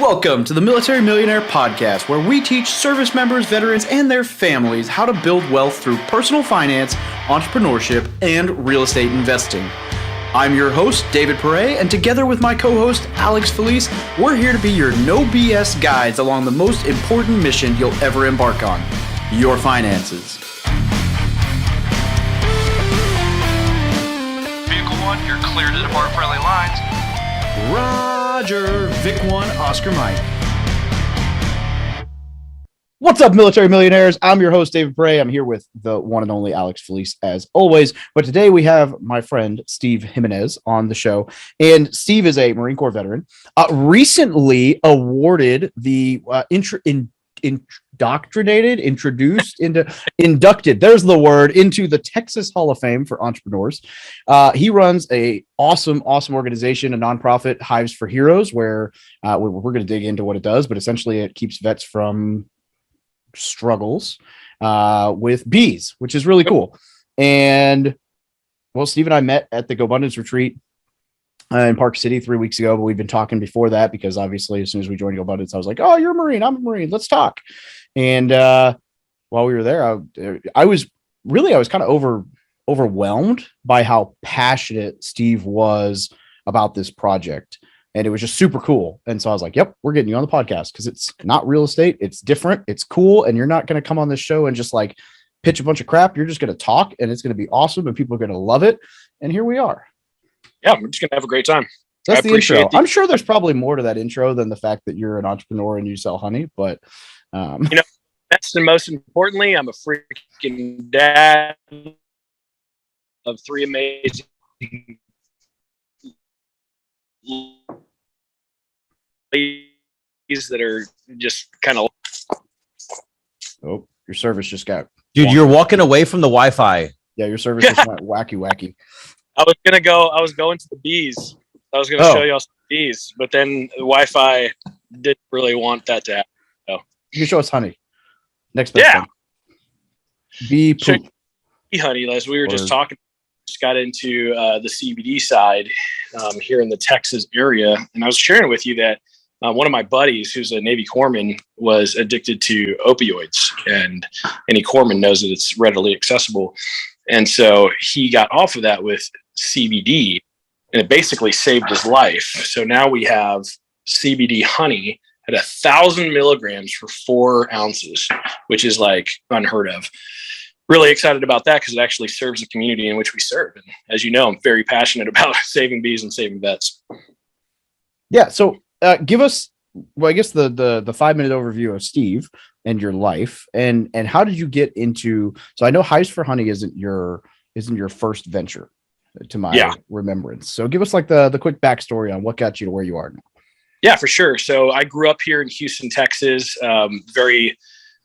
Welcome to the Military Millionaire podcast, where we teach service members, veterans, and their families how to build wealth through personal finance, entrepreneurship, and real estate investing. I'm your host, David Pere, and together with my co-host, Alex Felice, we're here to be your no BS guides along the most important mission you'll ever embark on, your finances. Vehicle 1, you're clear to depart friendly lines. Roger, Vic 1, Oscar Mike. What's up, Military Millionaires? I'm your host, David Pere. I'm here with the one and only Alex Felice, as always. But today we have my friend, Steve Jimenez, on the show. And Steve is a Marine Corps veteran, recently awarded the inducted, there's the word, into the Texas Hall of Fame for entrepreneurs. He runs a awesome organization, a nonprofit, Hives for Heroes, where we're going to dig into what it does, but essentially it keeps vets from struggles with bees, which is really cool. And well, Steve and I met at the GoBundance retreat in Park City 3 weeks ago, but we've been talking before that because obviously as soon as we joined GoBundance, I was like, oh, you're a Marine, I'm a Marine, let's talk. And while we were there, I was kind of overwhelmed by how passionate Steve was about this project. And it was just super cool. And so I was like, yep, we're getting you on the podcast because it's not real estate. It's different. It's cool. And you're not going to come on this show and just like pitch a bunch of crap. You're just going to talk and it's going to be awesome and people are going to love it. And here we are. Yeah, we're just going to have a great time. That's the intro. I'm sure there's probably more to that intro than the fact that you're an entrepreneur and you sell honey, but that's the most importantly, I'm a freaking dad of three amazing ladies that are just kind of. Oh, your service just got. Dude, you're walking away from the Wi-Fi. Yeah, your service just went wacky. I was going to the bees. I was going to show you all some bees, but then the Wi-Fi didn't really want that to happen. So. You can show us honey. Next best thing. Bee poop. Bee honey, as we were just talking, just got into the CBD side here in the Texas area. And I was sharing with you that one of my buddies, who's a Navy corpsman, was addicted to opioids. And any corpsman knows that it's readily accessible. And so he got off of that with CBD, and it basically saved his life. So now we have CBD honey at 1,000 milligrams for 4 ounces, which is like unheard of. Really excited about that because it actually serves the community in which we serve. And as you know, I'm very passionate about saving bees and saving vets. Yeah. So give us, well, I guess the 5-minute overview of Steve and your life and how did you get into, so I know Hives for Honey isn't your first venture to my remembrance. So give us like the quick backstory on what got you to where you are now. Yeah, for sure. So I grew up here in Houston, Texas, very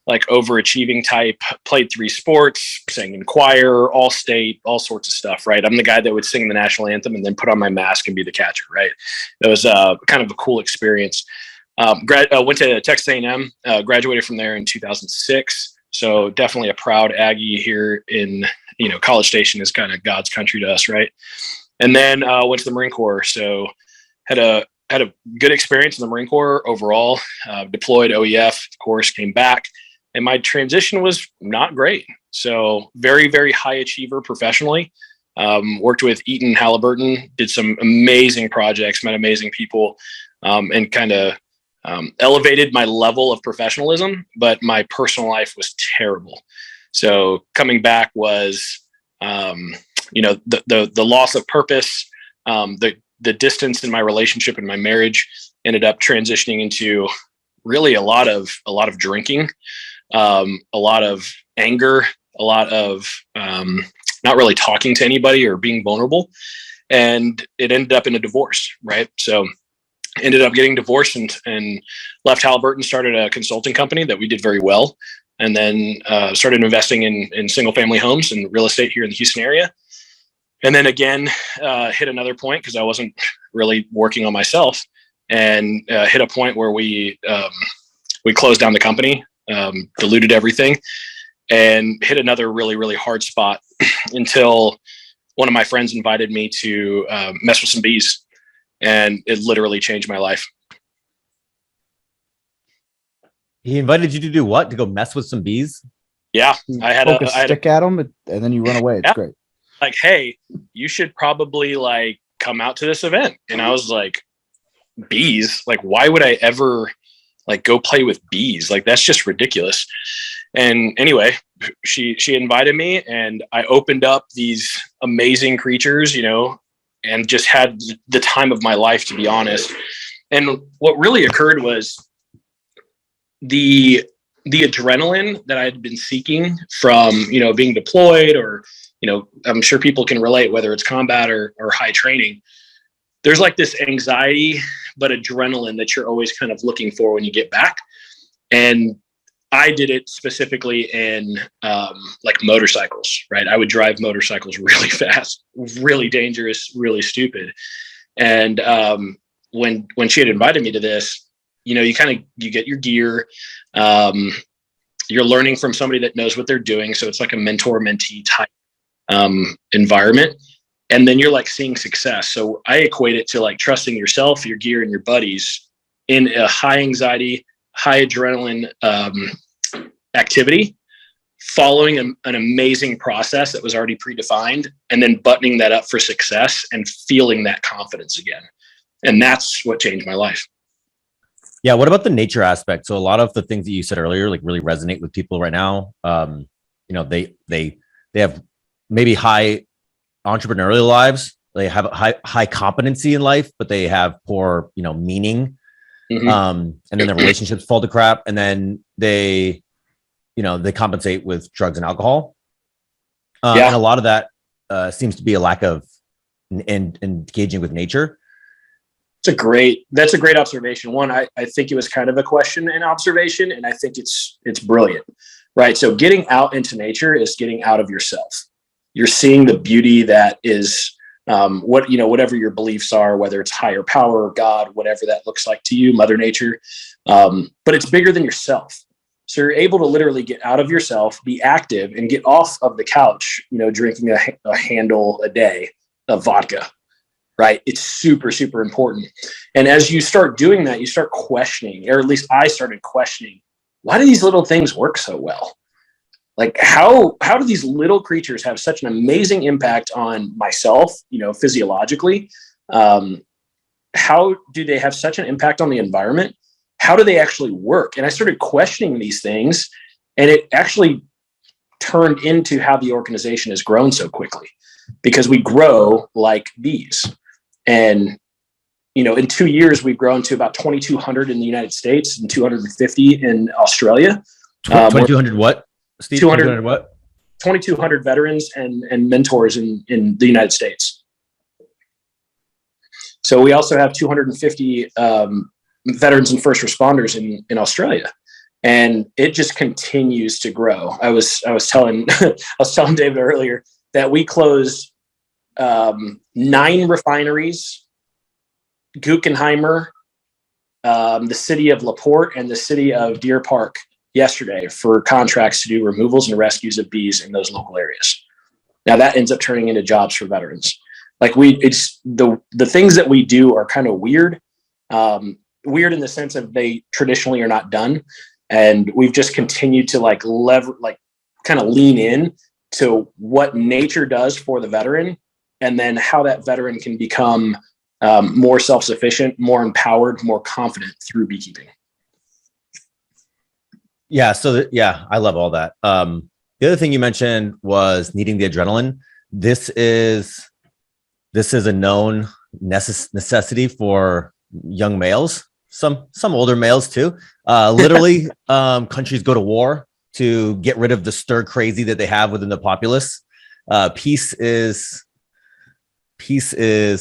like overachieving type, played 3 sports, sang in choir, all state, all sorts of stuff, right? I'm the guy that would sing the national anthem and then put on my mask and be the catcher, right? It was kind of a cool experience. Went to Texas A&M, graduated from there in 2006. So definitely a proud Aggie here in, College Station is kind of God's country to us, right? And then went to the Marine Corps. So had a good experience in the Marine Corps overall, deployed OEF, of course, came back. And my transition was not great. So very, very high achiever professionally. Worked with Eaton Halliburton, did some amazing projects, met amazing people, and kind of elevated my level of professionalism. But my personal life was terrible. So coming back was, the loss of purpose, the distance in my relationship and my marriage ended up transitioning into really a lot of drinking. A lot of anger, a lot of not really talking to anybody or being vulnerable. And it ended up in a divorce, right? So ended up getting divorced and left Halliburton, started a consulting company that we did very well. And then started investing in single family homes and real estate here in the Houston area. And then again, hit another point because I wasn't really working on myself and hit a point where we closed down the company. Diluted everything and hit another really, really hard spot until one of my friends invited me to mess with some bees, and it literally changed my life. He invited you to do what? To go mess with some bees? Yeah, I had Poke a stick at them, and then you run away. It's Yeah. great. Like, hey, you should probably like come out to this event. And I was like, bees? Like, why would I ever like go play with bees? Like, that's just ridiculous. And anyway, she invited me, and I opened up these amazing creatures, you know, and just had the time of my life, to be honest. And what really occurred was the adrenaline that I had been seeking from, you know, being deployed, or, you know, I'm sure people can relate, whether it's combat or high training. There's like this anxiety, but adrenaline that you're always kind of looking for when you get back. And I did it specifically in like motorcycles, right? I would drive motorcycles really fast, really dangerous, really stupid. And when she had invited me to this, you know, you get your gear. You're learning from somebody that knows what they're doing. So it's like a mentor mentee type environment. And then you're like seeing success. So I equate it to like trusting yourself, your gear, and your buddies in a high anxiety, high adrenaline activity, following an amazing process that was already predefined, and then buttoning that up for success and feeling that confidence again. And that's what changed my life. Yeah. What about the nature aspect? So a lot of the things that you said earlier, like really resonate with people right now. You know, they have maybe high entrepreneurial lives. They have high competency in life, but they have poor, you know, meaning. Mm-hmm. And then their relationships fall to crap. And then they compensate with drugs and alcohol. And a lot of that seems to be a lack of engaging with nature. That's a great observation. One, I think it was kind of a question and observation, and I think it's brilliant, right? So getting out into nature is getting out of yourself. You're seeing the beauty that is whatever your beliefs are, whether it's higher power, God, whatever that looks like to you, Mother Nature. But it's bigger than yourself. So you're able to literally get out of yourself, be active, and get off of the couch, you know, drinking a handle a day of vodka, right? It's super, super important. And as you start doing that, you start questioning, or at least I started questioning, why do these little things work so well? Like, how do these little creatures have such an amazing impact on myself, you know, physiologically? How do they have such an impact on the environment? How do they actually work? And I started questioning these things, and it actually turned into how the organization has grown so quickly, because we grow like bees. And, you know, in 2 years, we've grown to about 2,200 in the United States and 250 in Australia. 2,200 what? Steve, 200 what? 2,200 veterans and mentors in the United States. So we also have 250 veterans and first responders in Australia, and it just continues to grow. I was telling David earlier that we closed 9 refineries, Guggenheimer, the city of LaPorte, and the city of Deer Park yesterday for contracts to do removals and rescues of bees in those local areas. Now that ends up turning into jobs for veterans. Like it's the things that we do are kind of weird. Weird in the sense of they traditionally are not done. And we've just continued to kind of lean in to what nature does for the veteran, and then how that veteran can become more self-sufficient, more empowered, more confident through beekeeping. Yeah. So I love all that. The other thing you mentioned was needing the adrenaline. This is a known necessity for young males, some older males too. Literally, countries go to war to get rid of the stir crazy that they have within the populace. Peace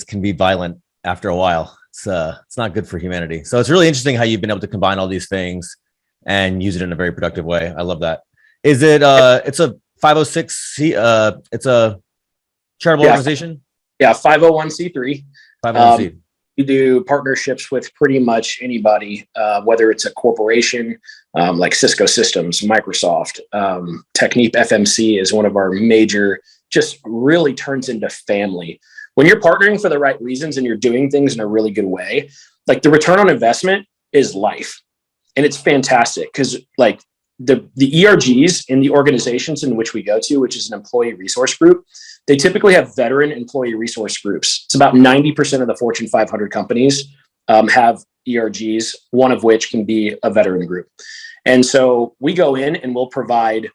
can be violent after a while. It's not good for humanity. So it's really interesting how you've been able to combine all these things and use it in a very productive way. I love that. Is it? It's a 506c. It's a charitable organization. Yeah, 501c3. 501c. We do partnerships with pretty much anybody, whether it's a corporation like Cisco Systems, Microsoft, Technip FMC is one of our major. Just really turns into family when you're partnering for the right reasons and you're doing things in a really good way. Like, the return on investment is life. And it's fantastic because like the ERGs in the organizations in which we go to, which is an employee resource group, they typically have veteran employee resource groups. It's about 90% of the Fortune 500 companies have ERGs, one of which can be a veteran group. And so we go in and we'll provide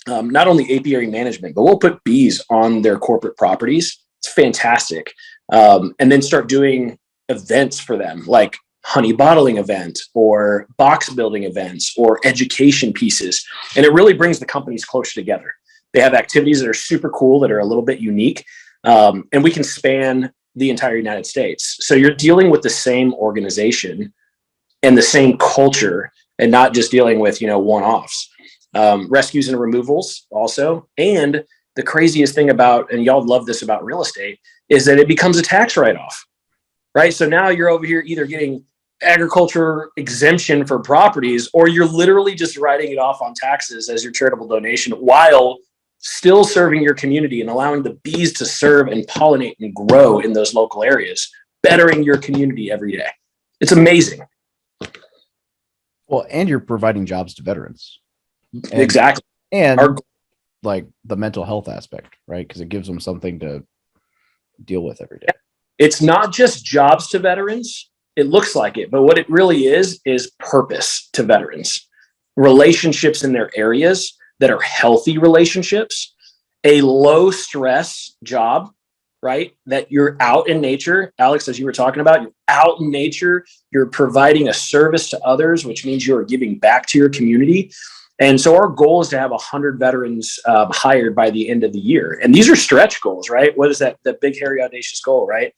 not only apiary management, but we'll put bees on their corporate properties. It's fantastic. And then start doing events for them, like honey bottling event or box building events or education pieces. And it really brings the companies closer together. They have activities that are super cool, that are a little bit unique. And we can span the entire United States. So you're dealing with the same organization and the same culture and not just dealing with, one-offs. Rescues and removals also. And the craziest thing about, and y'all love this about real estate, is that it becomes a tax write-off, right? So now you're over here either getting agriculture exemption for properties, or you're literally just writing it off on taxes as your charitable donation while still serving your community and allowing the bees to serve and pollinate and grow in those local areas, bettering your community every day. It's amazing. Well, and you're providing jobs to veterans. Exactly. And like the mental health aspect, right? Because it gives them something to deal with every day. It's not just jobs to veterans. It looks like it, but what it really is purpose to veterans, relationships in their areas that are healthy relationships, a low stress job, right? That you're out in nature. Alex, as you were talking about, you're out in nature, you're providing a service to others, which means you're giving back to your community. And so our goal is to have 100 veterans hired by the end of the year. And these are stretch goals, right? What is that big, hairy, audacious goal, right?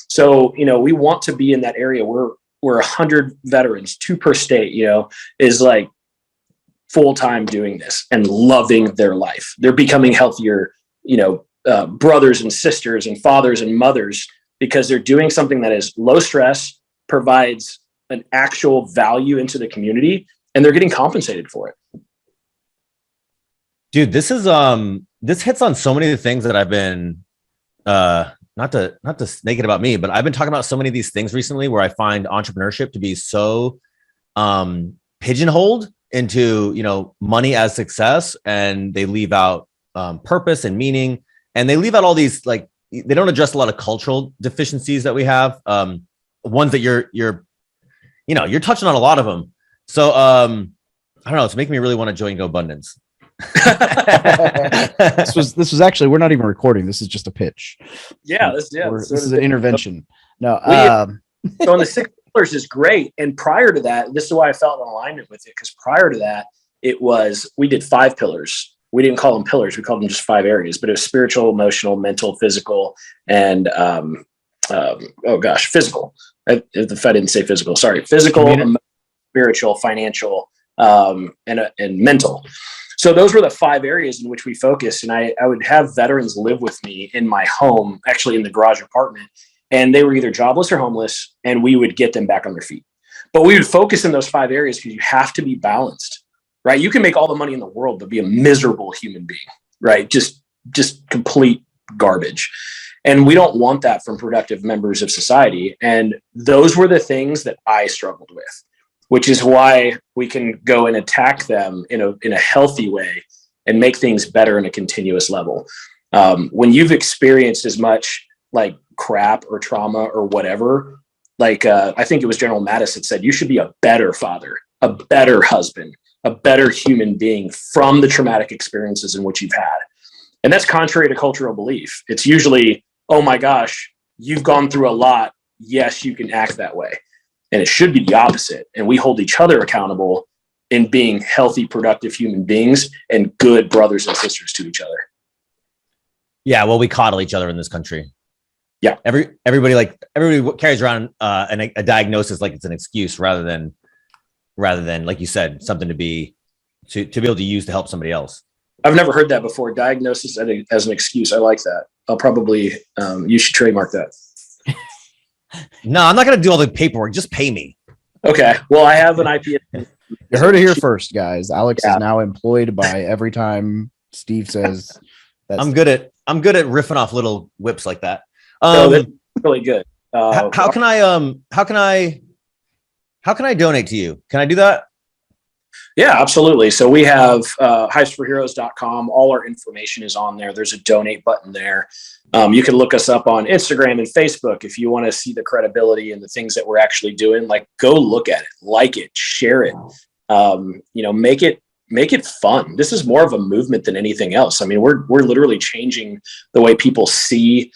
So, we want to be in that area where 100 veterans, 2 per state, is like full-time doing this and loving their life. They're becoming healthier, brothers and sisters and fathers and mothers, because they're doing something that is low stress, provides an actual value into the community, and they're getting compensated for it. Dude, this is this hits on so many of the things that I've been not to make it about me, but I've been talking about so many of these things recently where I find entrepreneurship to be so pigeonholed into, money as success, and they leave out purpose and meaning, and they leave out all these, like, they don't address a lot of cultural deficiencies that we have. Ones that you're touching on a lot of them. So I don't know, it's making me really want to join Go Abundance. This was actually, we're not even recording. This is just a pitch. This is an intervention. No, so on the 6 pillars is great. And prior to that, this is why I felt in alignment with it, because prior to that, we did 5 pillars. We didn't call them pillars. We called them just 5 areas, but it was spiritual, emotional, mental, physical, and physical. If I didn't say physical, sorry. Physical, spiritual, financial, and mental. So those were the 5 areas in which we focused. And I would have veterans live with me in my home, actually in the garage apartment, and they were either jobless or homeless, and we would get them back on their feet. But we would focus in those 5 areas because you have to be balanced, right? You can make all the money in the world, but be a miserable human being, right? Just complete garbage. And we don't want that from productive members of society. And those were the things that I struggled with, which is why we can go and attack them in a healthy way and make things better in a continuous level. When you've experienced as much like crap or trauma or whatever, like I think it was General Mattis that said, you should be a better father, a better husband, a better human being from the traumatic experiences in which you've had. And that's contrary to cultural belief. It's usually, oh my gosh, you've gone through a lot. Yes, you can act that way. And it should be the opposite. And we hold each other accountable in being healthy, productive human beings and good brothers and sisters to each other. Yeah, well, we coddle each other in this country. Yeah. Everybody carries around a diagnosis like it's an excuse rather than, like you said, something to be able to use to help somebody else. I've never heard that before. Diagnosis as an excuse. I like that. I'll probably, you should trademark that. No, I'm not going to do all the paperwork. Just pay me. Okay. Well, I have an IP. You heard it here first, guys. Alex is now employed by every time Steve says that. I'm good at riffing off little whips like that. That's really good. How can I donate to you? Can I do that? Yeah, absolutely. So we have hivesforheroes.com. All our information is on there. There's a donate button there. You can look us up on Instagram and Facebook if you want to see the credibility and the things that we're actually doing. Like, go look at it, like it, share it. Make it fun. This is more of a movement than anything else. I mean, we're literally changing the way people see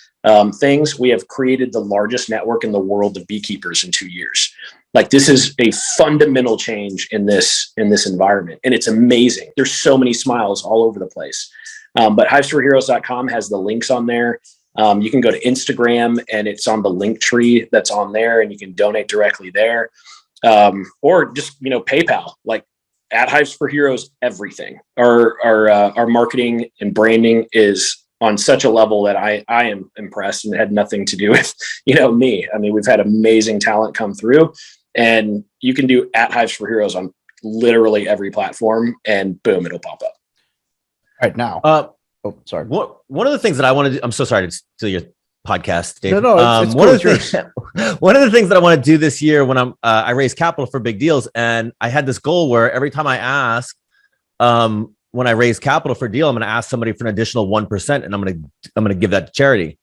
things. We have created the largest network in the world of beekeepers in 2 years. Like, this is a fundamental change in this environment, and it's amazing. There's so many smiles all over the place. But hivesforheroes.com has the links on there. You can go to Instagram, and it's on the link tree that's on there, and you can donate directly there, or just PayPal. Like, at Hives for Heroes, everything. Our marketing and branding is on such a level that I am impressed, and it had nothing to do with me. I mean, we've had amazing talent come through. And you can do at Hives for Heroes on literally every platform, and boom, it'll pop up. Right now. Sorry. One of the things that I want to do, I'm so sorry to steal your podcast, Dave. No, it's one of the things that I want to do this year when I raise capital for big deals, and I had this goal where every time I ask, when I raise capital for a deal, I'm going to ask somebody for an additional 1%, and I'm going to give that to charity.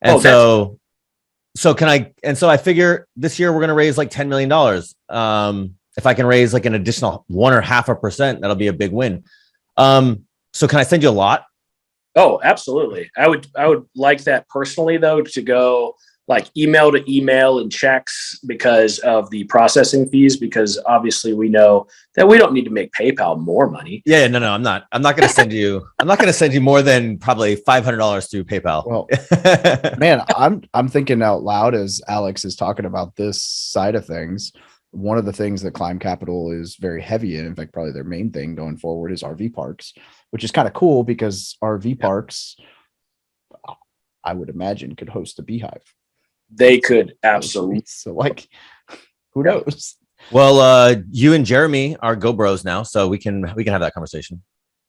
And so I figure this year we're going to raise like $10 million. If I can raise like an additional 1.5%, that'll be a big win. So can I send you a lot? Oh, absolutely. I would like that personally, though, to go like email to email and checks because of the processing fees, because obviously we know that we don't need to make PayPal more money. Yeah, no, I'm not going to send you, more than probably $500 through PayPal. Well, man, I'm thinking out loud as Alex is talking about this side of things. One of the things that Climb Capital is very heavy in fact, probably their main thing going forward is RV parks, which is kind of cool because RV parks, I would imagine, could host a beehive. They could, absolutely. So, like, who knows? Well, you and Jeremy are Go Bros now, so we can have that conversation.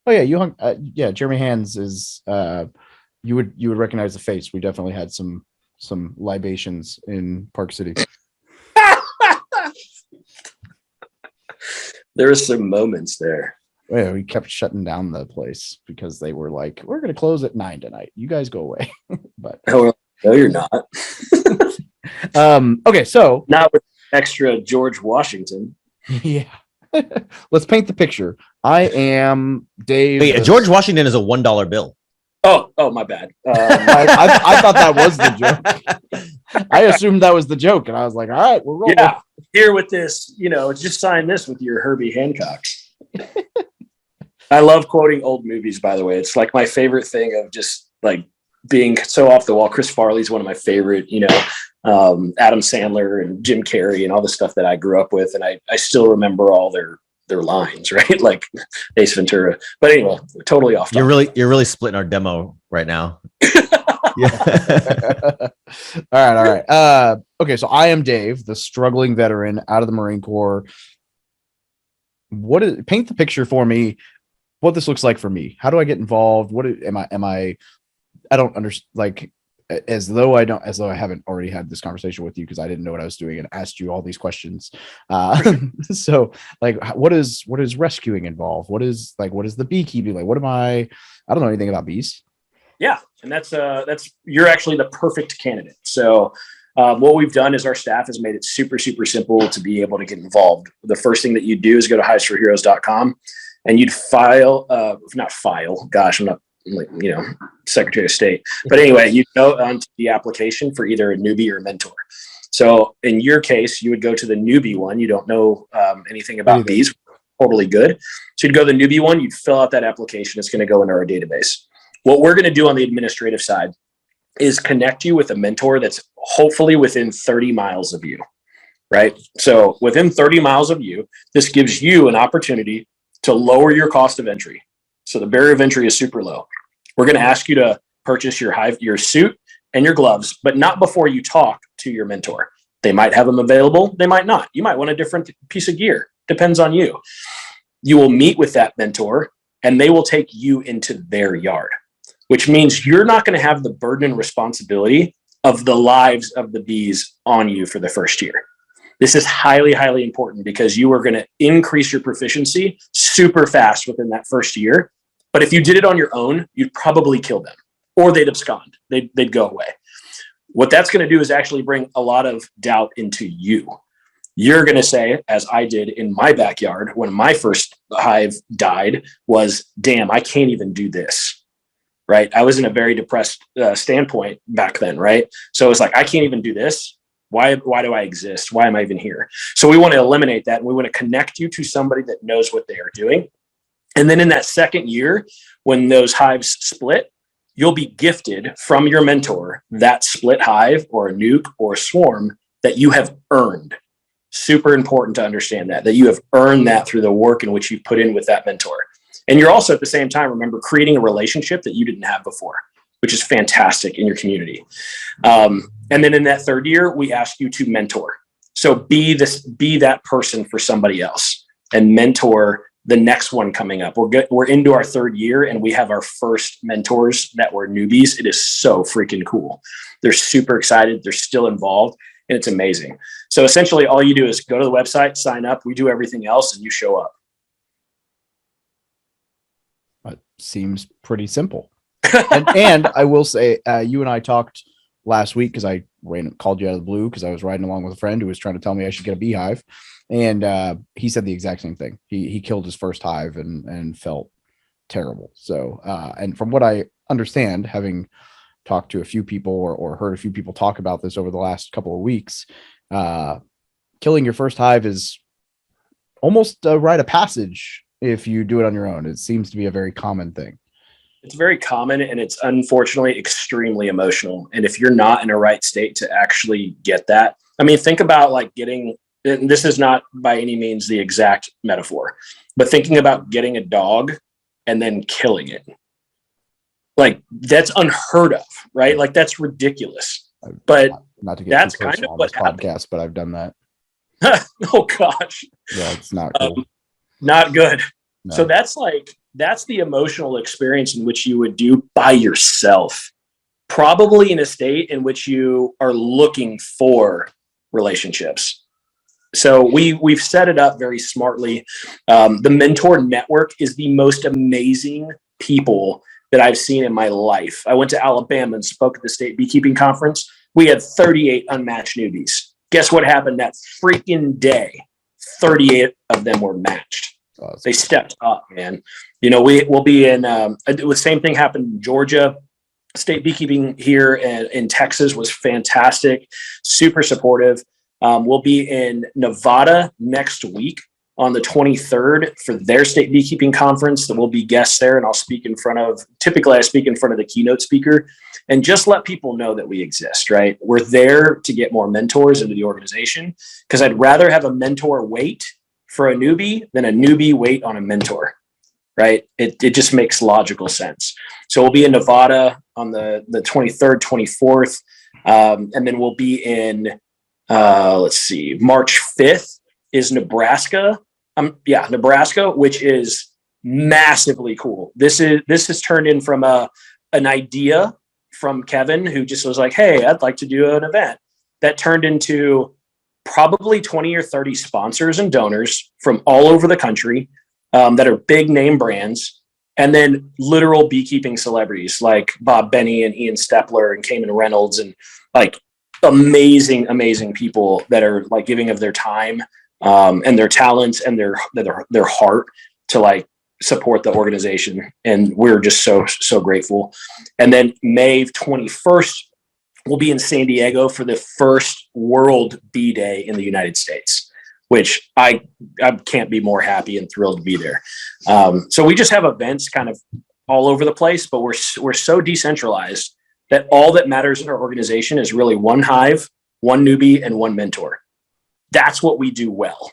Oh yeah, Jeremy Hands is. You would recognize the face. We definitely had some libations in Park City. There were some moments there. Yeah, we kept shutting down the place because they were like, "We're going to close at 9 tonight. You guys go away." But no, you're not. Okay, so not with extra George Washington. Yeah. Let's paint the picture. I am Dave. Wait, George Washington is a $1 bill. Oh, my bad. I thought that was the joke. I assumed that was the joke, and I was like, all right, we're rolling. Yeah, here with this, just sign this with your Herbie Hancocks. I love quoting old movies, by the way. It's like my favorite thing of just like being so off the wall. Chris Farley's one of my favorite, Adam Sandler and Jim Carrey and all the stuff that I grew up with. And I still remember all their lines, right? Like Ace Ventura. But anyway, totally off topic. You're really splitting our demo right now. All right. Okay, so I am Dave, the struggling veteran out of the Marine Corps. Paint the picture for me, what this looks like for me. How do I get involved? I don't understand, like, as though I haven't already had this conversation with you because I didn't know what I was doing and asked you all these questions. So like, what is rescuing involved? What is the beekeeping? Like, I don't know anything about bees. Yeah. And that's you're actually the perfect candidate. So what we've done is our staff has made it super, super simple to be able to get involved. The first thing that you do is go to hivesforheroes.com and you'd not file. Gosh, I'm not like, Secretary of State. But anyway, you go onto the application for either a newbie or a mentor. So in your case, you would go to the newbie one. You don't know anything about bees. Totally good. So you'd go to the newbie one. You'd fill out that application. It's going to go into our database. What we're going to do on the administrative side is connect you with a mentor that's hopefully within 30 miles of you, right? So within 30 miles of you, this gives you an opportunity to lower your cost of entry. So the barrier of entry is super low. We're going to ask you to purchase your suit and your gloves, but not before you talk to your mentor. They might have them available. They might not. You might want a different piece of gear. Depends on you. You will meet with that mentor and they will take you into their yard, which means you're not going to have the burden and responsibility of the lives of the bees on you for the first year. This is highly, highly important because you are going to increase your proficiency super fast within that first year. But if you did it on your own, you'd probably kill them, or they'd abscond. They'd go away. What that's going to do is actually bring a lot of doubt into you. You're going to say, as I did in my backyard when my first hive died, was, damn, I can't even do this, right? I was in a very depressed standpoint back then, right? So it was like, I can't even do this. Why do I exist? Why am I even here? So we want to eliminate that. And we want to connect you to somebody that knows what they are doing. And then in that second year, when those hives split, you'll be gifted from your mentor that split hive or a nuke or a swarm that you have earned. Super important to understand that you have earned that through the work in which you've put in with that mentor. And you're also at the same time, remember, creating a relationship that you didn't have before, which is fantastic in your community. And then in that third year, we ask you to mentor. So be that person for somebody else and mentor the next one coming up. We're into our third year and we have our first mentors that were newbies. It is so freaking cool. They're super excited. They're still involved and it's amazing. So essentially all you do is go to the website, sign up. We do everything else and you show up. That seems pretty simple. and I will say, you and I talked last week because I called you out of the blue because I was riding along with a friend who was trying to tell me I should get a beehive. And he said the exact same thing. He killed his first hive and felt terrible. So, and from what I understand, having talked to a few people or heard a few people talk about this over the last couple of weeks, killing your first hive is almost a rite of passage if you do it on your own. It seems to be a very common thing. It's very common and it's unfortunately extremely emotional. And if you're not in a right state to actually get that, I mean, think about like getting, and this is not by any means the exact metaphor, but thinking about getting a dog and then killing it. Like that's unheard of, right? Like that's ridiculous. But not to get that's too kind of on what this podcast, but I've done that. Oh gosh. Yeah, it's not cool. Not good. No. So that's the emotional experience in which you would do by yourself, probably in a state in which you are looking for relationships. So we've set it up very smartly. The mentor network is the most amazing people that I've seen in my life. I went to Alabama and spoke at the state beekeeping conference. We had 38 unmatched newbies. Guess what happened that freaking day? 38 of them were matched. They stepped up, man. You know, we'll be in, the same thing happened in Georgia. State beekeeping here in Texas was fantastic, super supportive. We'll be in Nevada next week on the 23rd for their state beekeeping conference. There will be guests there and typically I speak in front of the keynote speaker and just let people know that we exist, right? We're there to get more mentors into the organization because I'd rather have a mentor wait for a newbie than a newbie wait on a mentor, right? It just makes logical sense. So we'll be in Nevada on the 23rd, 24th. And then we'll be in, March 5th is Nebraska. Nebraska, which is massively cool. This has turned in from an idea from Kevin, who just was like, hey, I'd like to do an event that turned into probably 20 or 30 sponsors and donors from all over the country that are big name brands. And then literal beekeeping celebrities like Bob Benny and Ian Stepler and Cayman Reynolds and like amazing, amazing people that are like giving of their time and their talents and their heart to like support the organization. And we're just so grateful. And then May 21st, we'll be in San Diego for the first World Bee Day in the United States, which I can't be more happy and thrilled to be there. So we just have events kind of all over the place, but we're so decentralized that all that matters in our organization is really one hive, one newbie, and one mentor. That's what we do well.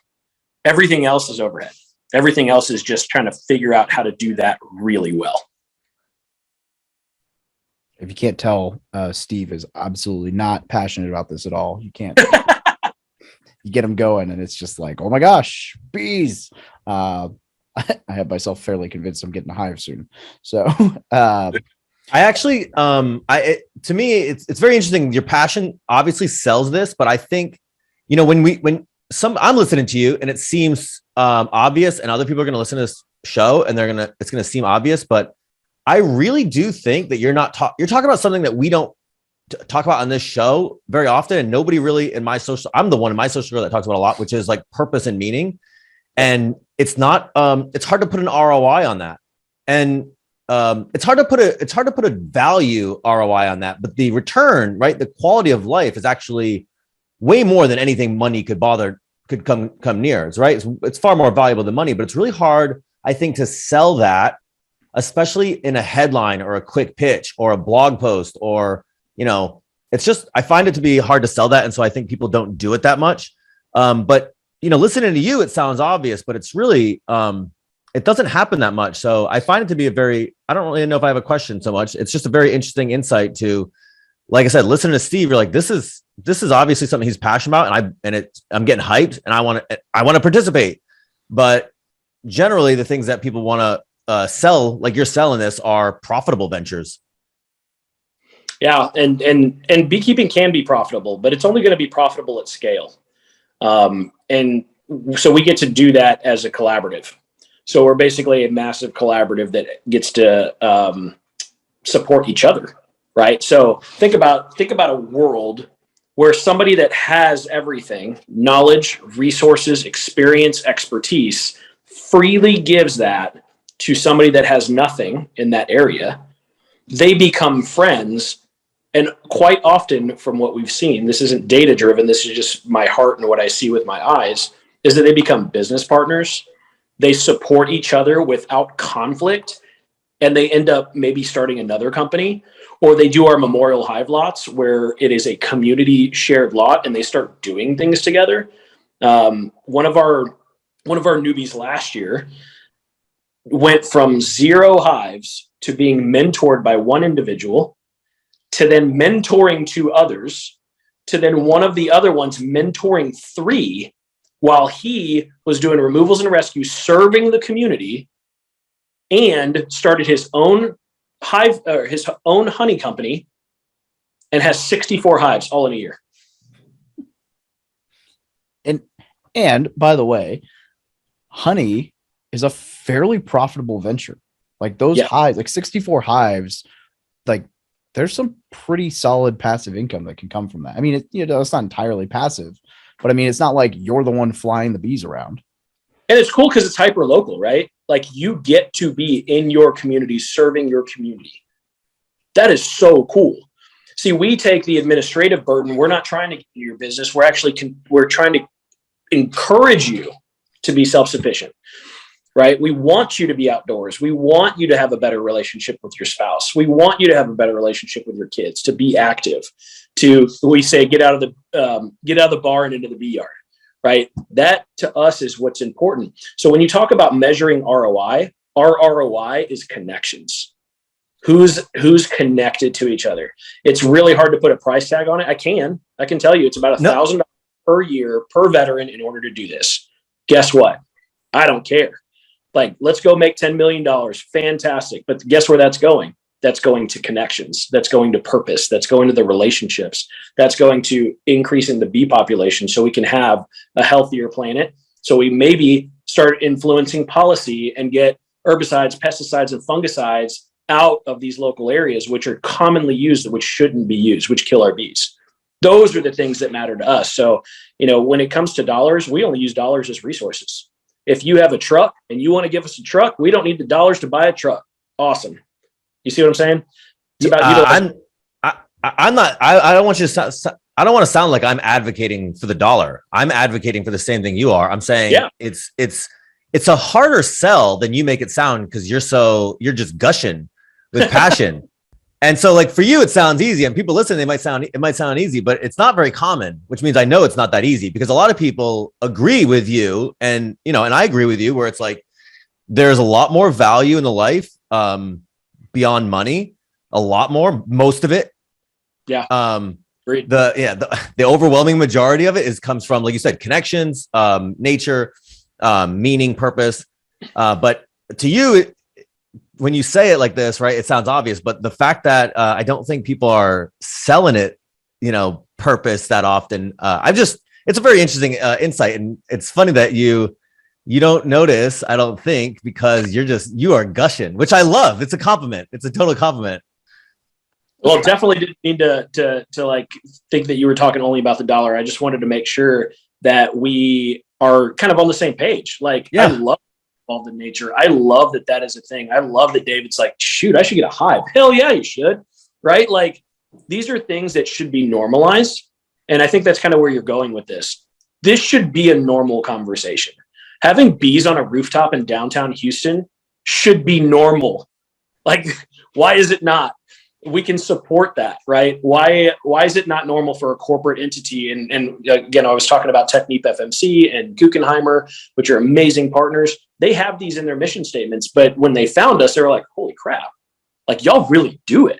Everything else is overhead. Everything else is just trying to figure out how to do that really well. If you can't tell, Steve is absolutely not passionate about this at all. You can't. You get him going, and it's just like, oh my gosh, bees! I have myself fairly convinced I'm getting a hive soon. So, I actually, to me, it's very interesting. Your passion obviously sells this, but I think when I'm listening to you and it seems obvious, and other people are going to listen to this show and it's going to seem obvious, but I really do think that you're talking about something that we don't talk about on this show very often. And nobody really I'm the one in my social group that talks about a lot, which is like purpose and meaning. And it's not, it's hard to put an ROI on that. And it's hard to put a value ROI on that, but the return, right? The quality of life is actually way more than anything money could come near. Right? It's far more valuable than money, but it's really hard, I think, to sell that, especially in a headline or a quick pitch or a blog post, or, it's just, I find it to be hard to sell that. And so I think people don't do it that much. But, listening to you, it sounds obvious, but it's really, it doesn't happen that much. So I find it to be I don't really know if I have a question so much. It's just a very interesting insight to, like I said, listening to Steve, you're like, this is obviously something he's passionate about. And I'm getting hyped and I want to participate. But generally the things that people want to sell, like you're selling this, are profitable ventures. Yeah. And beekeeping can be profitable, but it's only going to be profitable at scale. And so we get to do that as a collaborative. So we're basically a massive collaborative that gets to support each other, right? So think about a world where somebody that has everything, knowledge, resources, experience, expertise, freely gives that to somebody that has nothing in that area. They become friends. And quite often, from what we've seen, this isn't data driven, this is just my heart and what I see with my eyes, is that they become business partners. They support each other without conflict, and they end up maybe starting another company, or they do our memorial hive lots where it is a community shared lot and they start doing things together. One of our newbies last year went from 0 hives to being mentored by one individual, to then mentoring 2 others, to then one of the other ones mentoring 3, while he was doing removals and rescues, serving the community, and started his own hive, or his own honey company, and has 64 hives all in a year. And by the way, honey is a fairly profitable venture. Like those hives, like 64 hives, like there's some pretty solid passive income that can come from that. I mean, it's not entirely passive, but I mean, it's not like you're the one flying the bees around. And it's cool because it's hyper local, right? Like you get to be in your community, serving your community. That is so cool. See, we take the administrative burden. We're not trying to get into your business. We're trying to encourage you to be self-sufficient, right? We want you to be outdoors. We want you to have a better relationship with your spouse. We want you to have a better relationship with your kids, to be active, we say, get out of the bar and into the bee yard, right? That to us is what's important. So when you talk about measuring ROI, our ROI is connections. Who's connected to each other? It's really hard to put a price tag on it. I can tell you it's about $1,000 per year per veteran in order to do this. Guess what? I don't care. Like, let's go make $10 million. Fantastic. But guess where that's going? That's going to connections. That's going to purpose. That's going to the relationships. That's going to increasing the bee population so we can have a healthier planet. So we maybe start influencing policy and get herbicides, pesticides, and fungicides out of these local areas, which are commonly used, which shouldn't be used, which kill our bees. Those are the things that matter to us. So, when it comes to dollars, we only use dollars as resources. If you have a truck and you want to give us a truck, we don't need the dollars to buy a truck. Awesome. You see what I'm saying? It's about I don't want you to I don't want to sound like I'm advocating for the dollar. I'm advocating for the same thing you are. I'm saying it's a harder sell than you make it sound because you're just gushing with passion. And so like for you, it sounds easy, and people listening, it might sound easy, but it's not very common, which means I know it's not that easy because a lot of people agree with you. And, and I agree with you where it's like, there's a lot more value in the life beyond money, a lot more, most of it. Yeah. The overwhelming majority of it comes from, like you said, connections, nature, meaning, purpose. But to you, when you say it like this, right, it sounds obvious, but the fact that I don't think people are selling it, purpose that often, it's it's a very interesting insight, and it's funny that you don't notice, I don't think, because you are gushing, which I love. It's a compliment. It's a total compliment. Well, definitely didn't mean to like think that you were talking only about the dollar. I just wanted to make sure that we are kind of on the same page. Like, I love involved in nature. I love that is a thing. I love that David's like, shoot, I should get a hive. Hell yeah, you should. Right? Like, these are things that should be normalized. And I think that's kind of where you're going with this. This should be a normal conversation. Having bees on a rooftop in downtown Houston should be normal. Like, why is it not? We can support that, right? Why is it not normal for a corporate entity? And again, I was talking about Technip FMC and Guggenheimer, which are amazing partners. They have these in their mission statements, but when they found us, they were like, holy crap, like, y'all really do it.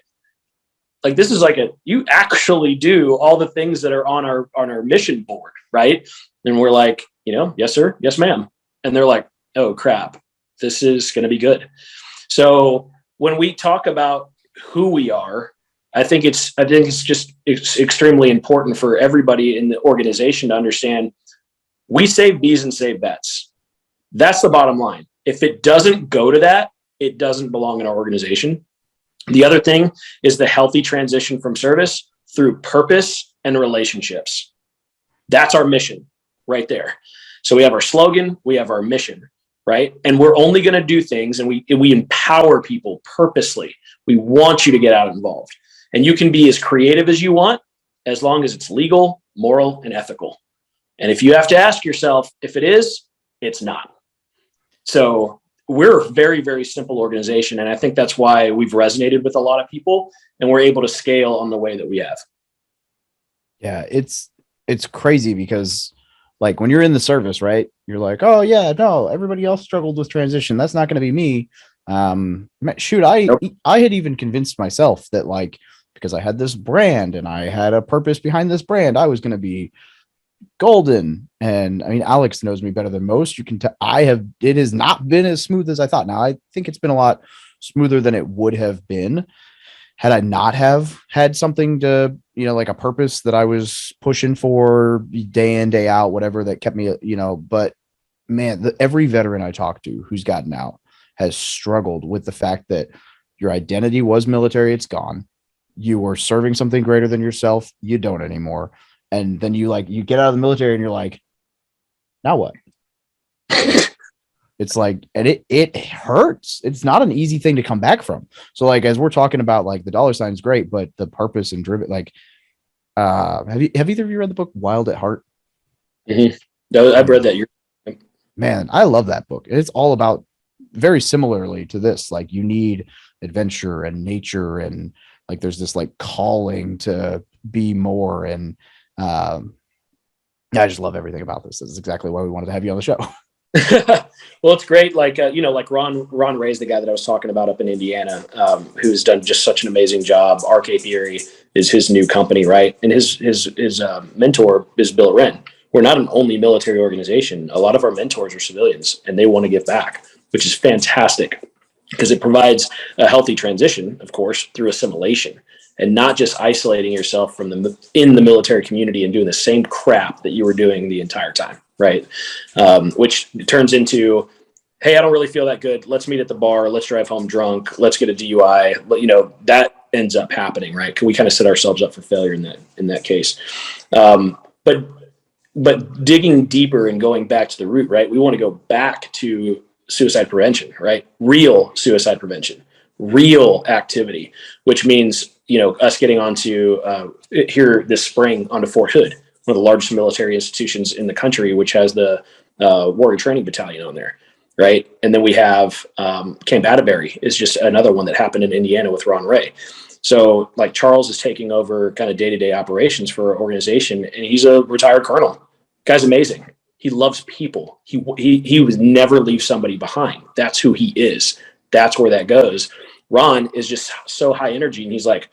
Like, this is like you actually do all the things that are on our mission board, right? And we're like, yes, sir. Yes, ma'am. And they're like, oh crap, this is going to be good. So when we talk about who we are, I think it's extremely important for everybody in the organization to understand we save bees and save vets. That's the bottom line. If it doesn't go to that, it doesn't belong in our organization. The other thing is the healthy transition from service through purpose and relationships. That's our mission right there. So we have our slogan, we have our mission, right? And we're only going to do things, and we empower people purposely. We want you to get out involved, and you can be as creative as you want, as long as it's legal, moral, and ethical. And if you have to ask yourself if it is, it's not. So we're a very, very simple organization. And I think that's why we've resonated with a lot of people, and we're able to scale on the way that we have. Yeah, it's crazy because, like, when you're in the service, right, you're like, oh yeah, no, everybody else struggled with transition. That's not going to be me. Shoot, Nope. I had even convinced myself that, like, because I had this brand and I had a purpose behind this brand, I was going to be golden. And I mean, Alex knows me better than most. You can tell it has not been as smooth as I thought. Now, I think it's been a lot smoother than it would have been had I not have had something to, like a purpose that I was pushing for day in, day out, whatever that kept me, but man, every veteran I talked to who's gotten out has struggled with the fact that your identity was military. It's gone. You were serving something greater than yourself. You don't anymore. And then you get out of the military and you're like, now what? It's like, and it hurts. It's not an easy thing to come back from. So, like, as we're talking about, like, the dollar sign is great, but the purpose and driven, like, have either of you read the book Wild at Heart? Mm-hmm. No, I've read that. Man, I love that book. It's all about, very similarly to this, like, you need adventure and nature, and like there's this like calling to be more. And I just love everything about this. This is exactly why we wanted to have you on the show. Well, it's great. Like, like Ron Ray's the guy that I was talking about up in Indiana, who's done just such an amazing job. David Pere is his new company, right? And his mentor is Bill Wren. We're not an only military organization. A lot of our mentors are civilians, and they want to give back, which is fantastic because it provides a healthy transition, of course, through assimilation, and not just isolating yourself from in the military community and doing the same crap that you were doing the entire time. Right. Which turns into, hey, I don't really feel that good. Let's meet at the bar. Let's drive home drunk. Let's get a DUI. But, that ends up happening. Right. Can we kind of set ourselves up for failure in that case? But digging deeper and going back to the root, right? We want to go back to suicide prevention, right? Real suicide prevention, real activity, which means, us getting onto here this spring onto Fort Hood, one of the largest military institutions in the country, which has the Warrior Training Battalion on there, right? And then we have Camp Atterbury is just another one that happened in Indiana with Ron Ray. So, like, Charles is taking over kind of day-to-day operations for our organization, and he's a retired colonel. Guy's amazing. He loves people. He would never leave somebody behind. That's who he is. That's where that goes. Ron is just so high energy, and he's like,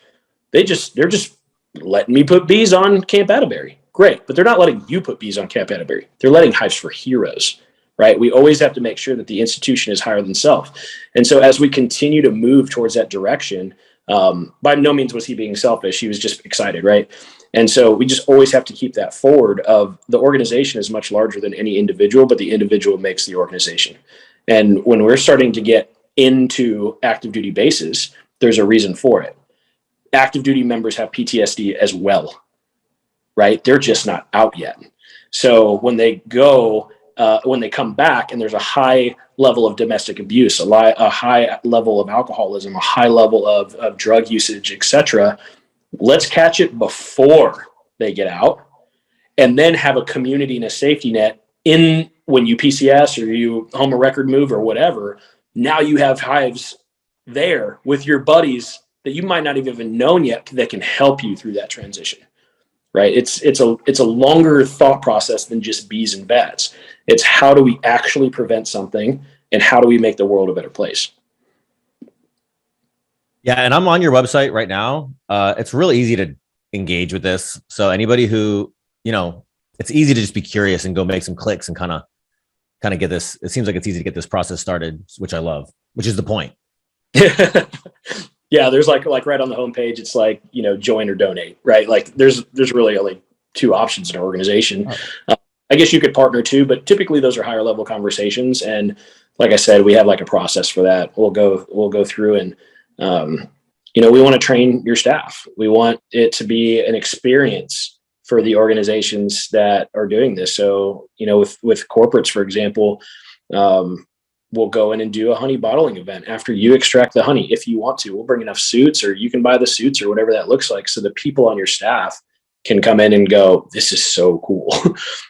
they're just letting me put bees on Camp Atterbury. Great, but they're not letting you put bees on Camp Atterbury. They're letting Hives for Heroes, right? We always have to make sure that the institution is higher than self. And so as we continue to move towards that direction, By no means was he being selfish. He was just excited, right? And so we just always have to keep that forward of the organization is much larger than any individual, but the individual makes the organization. And when we're starting to get into active duty bases, there's a reason for it. Active duty members have PTSD as well, right? They're just not out yet. So when they come back and there's a high level of domestic abuse, a high level of alcoholism, a high level of drug usage, etc., let's catch it before they get out, and then have a community and a safety net in when you PCS or you home a record move or whatever. Now you have Hives there with your buddies that you might not have even known yet that can help you through that transition, right? It's a longer thought process than just bees and bats. It's how do we actually prevent something and how do we make the world a better place? Yeah, and I'm on your website right now. It's really easy to engage with this. So anybody who, it's easy to just be curious and go make some clicks and kind of get this. It seems like it's easy to get this process started, which I love, which is the point. Yeah, there's like right on the homepage, it's like, join or donate, right? Like there's really only two options in our organization. I guess you could partner too, but typically those are higher level conversations. And like I said, we have like a process for that. We'll go through and, we want to train your staff. We want it to be an experience for the organizations that are doing this. So, with corporates, for example, we'll go in and do a honey bottling event after you extract the honey. If you want to, we'll bring enough suits, or you can buy the suits or whatever that looks like. So the people on your staff can come in and go, this is so cool.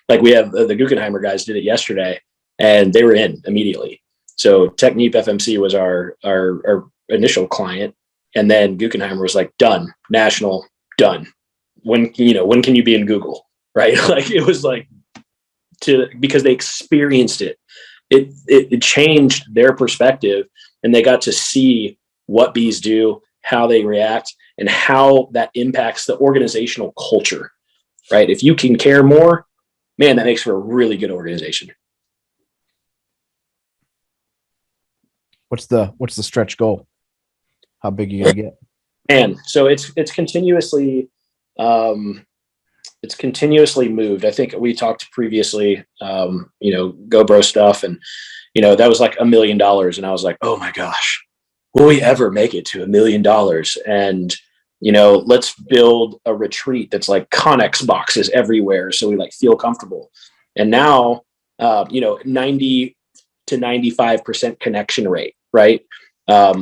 Like we have the Guggenheimer guys did it yesterday and they were in immediately. So Technip FMC was our initial client. And then Guggenheimer was like, done, national, done. When can you be in Google? Right. Like it was like because they experienced it. It changed their perspective and they got to see what bees do, how they react, and how that impacts the organizational culture, right? If you can care more, man, that makes for a really good organization. What's the stretch goal? How big are you gonna get? And so it's continuously moved. I think we talked previously, GoBro stuff, and that was like $1 million, and I was like, oh my gosh, will we ever make it to $1 million? And let's build a retreat that's like Connex boxes everywhere, so we like feel comfortable. And now, 90 to 95% connection rate, right?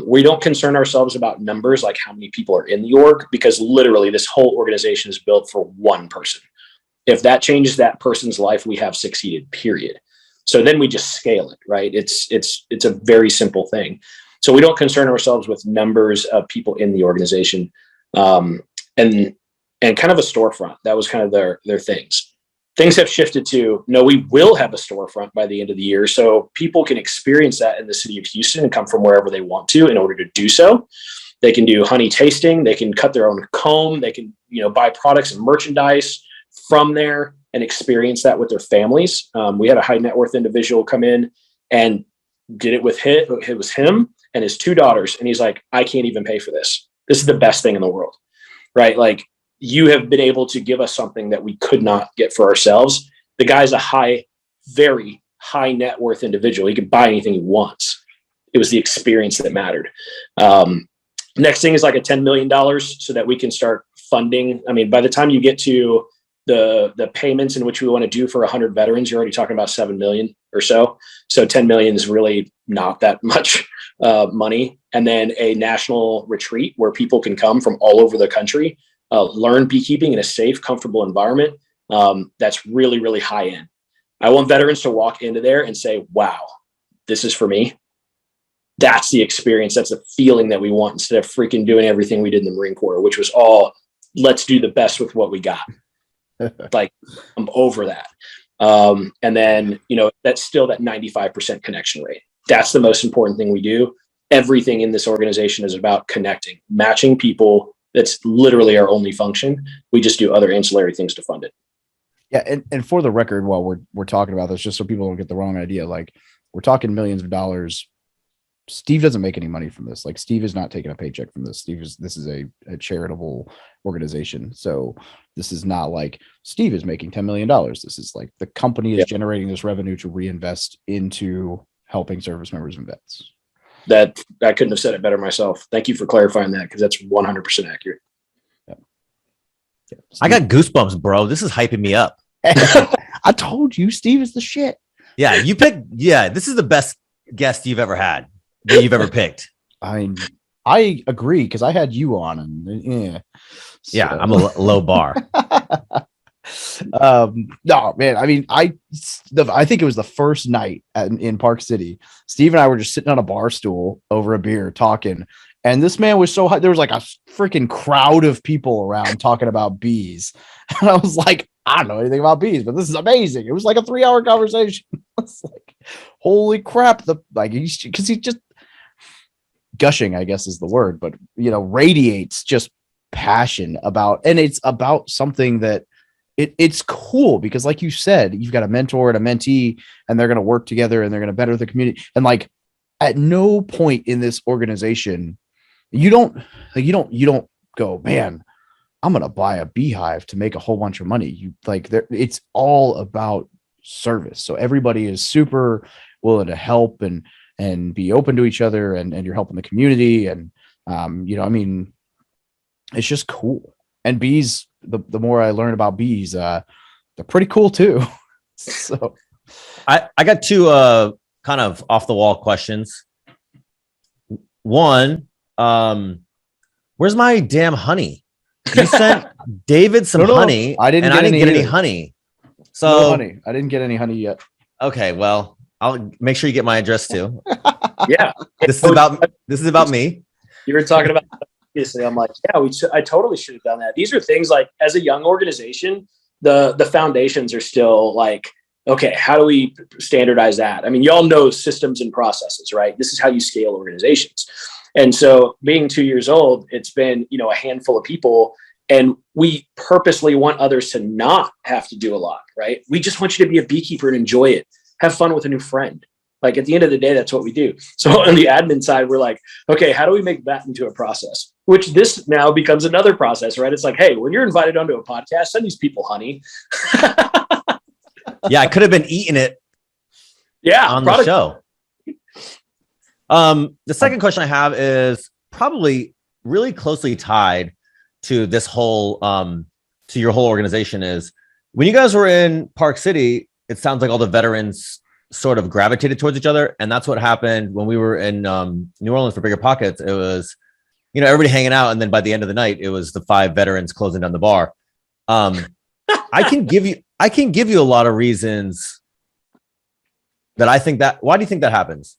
We don't concern ourselves about numbers, like how many people are in the org, because literally this whole organization is built for one person. If that changes that person's life, we have succeeded, period. So then we just scale it, right? It's a very simple thing. So we don't concern ourselves with numbers of people in the organization. And kind of a storefront. That was kind of their things. Things have shifted to, no, we will have a storefront by the end of the year. So people can experience that in the city of Houston and come from wherever they want to in order to do so. They can do honey tasting. They can cut their own comb. They can, buy products and merchandise from there and experience that with their families. We had a high net worth individual come in and did it with it was him and his two daughters. And he's like, I can't even pay for this. This is the best thing in the world, right? Like, you have been able to give us something that we could not get for ourselves. The guy's a very high net worth individual. He can buy anything he wants. It was the experience that mattered. Next thing is like a $10 million so that we can start funding. I mean, by the time you get to the payments in which we want to do for 100 veterans, you're already talking about 7 million or so. So 10 million is really not that much money. And then a national retreat where people can come from all over the country, learn beekeeping in a safe, comfortable environment. That's really, really high end. I want veterans to walk into there and say, wow, this is for me. That's the experience. That's the feeling that we want, instead of freaking doing everything we did in the Marine Corps, which was all, let's do the best with what we got. Like, I'm over that. And then, that's still that 95% connection rate. That's the most important thing we do. Everything in this organization is about connecting, matching people. That's literally our only function. We just do other ancillary things to fund it. Yeah. And for the record, while we're talking about this, just so people don't get the wrong idea, like, we're talking millions of dollars Steve doesn't make any money from this. Like Steve is not taking a paycheck from this. This is a charitable organization. So this is not like Steve is making $10 million. This is like the company is generating this revenue to reinvest into helping service members and vets. That I couldn't have said it better myself. Thank you for clarifying that, because that's 100% accurate. Yeah. I got goosebumps, bro. This is hyping me up. I told you, Steve is the shit. Yeah, you picked. Yeah, this is the best guest you've ever had, that you've ever picked. I agree, because I had you on, and yeah, I'm a low bar. No, man. I mean, I think it was the first night in Park City. Steve and I were just sitting on a bar stool over a beer talking, and this man was so high. There was like a freaking crowd of people around talking about bees, and I was like, I don't know anything about bees, but this is amazing. It was like a 3-hour conversation. It's like, holy crap! Because he's just gushing, I guess is the word, but radiates just passion about, and it's about something that it's cool, because like you said, you've got a mentor and a mentee, and they're going to work together and they're going to better the community. And like, at no point in this organization, you don't go, man, I'm going to buy a beehive to make a whole bunch of money. It's all about service. So everybody is super willing to help and be open to each other, and you're helping the community. And, I mean, it's just cool. And bees, the more I learn about bees, they're pretty cool too. So I got two kind of off the wall questions. One, where's my damn honey? You sent David some honey. I didn't get any honey. So no honey. I didn't get any honey yet. Okay, well, I'll make sure you get my address too. Yeah. This is about me. You were talking about, obviously, I'm like, yeah, I totally should have done that. These are things like, as a young organization, the foundations are still like, okay, how do we standardize that? I mean, y'all know systems and processes, right? This is how you scale organizations. And so being 2 years old, it's been, a handful of people, and we purposely want others to not have to do a lot, right? We just want you to be a beekeeper and enjoy it. Have fun with a new friend. Like, at the end of the day, that's what we do. So on the admin side, we're like, okay, how do we make that into a process? Which this now becomes another process, right? It's like, hey, when you're invited onto a podcast, send these people honey. Yeah, I could have been eating it. Yeah, on the show. The second question I have is probably really closely tied to this whole, to your whole organization, is when you guys were in Park City, it sounds like all the veterans sort of gravitated towards each other. And that's what happened when we were in New Orleans for Bigger Pockets. It was, everybody hanging out. And then by the end of the night, it was the 5 veterans closing down the bar. I can give you a lot of reasons that I think that. Why do you think that happens?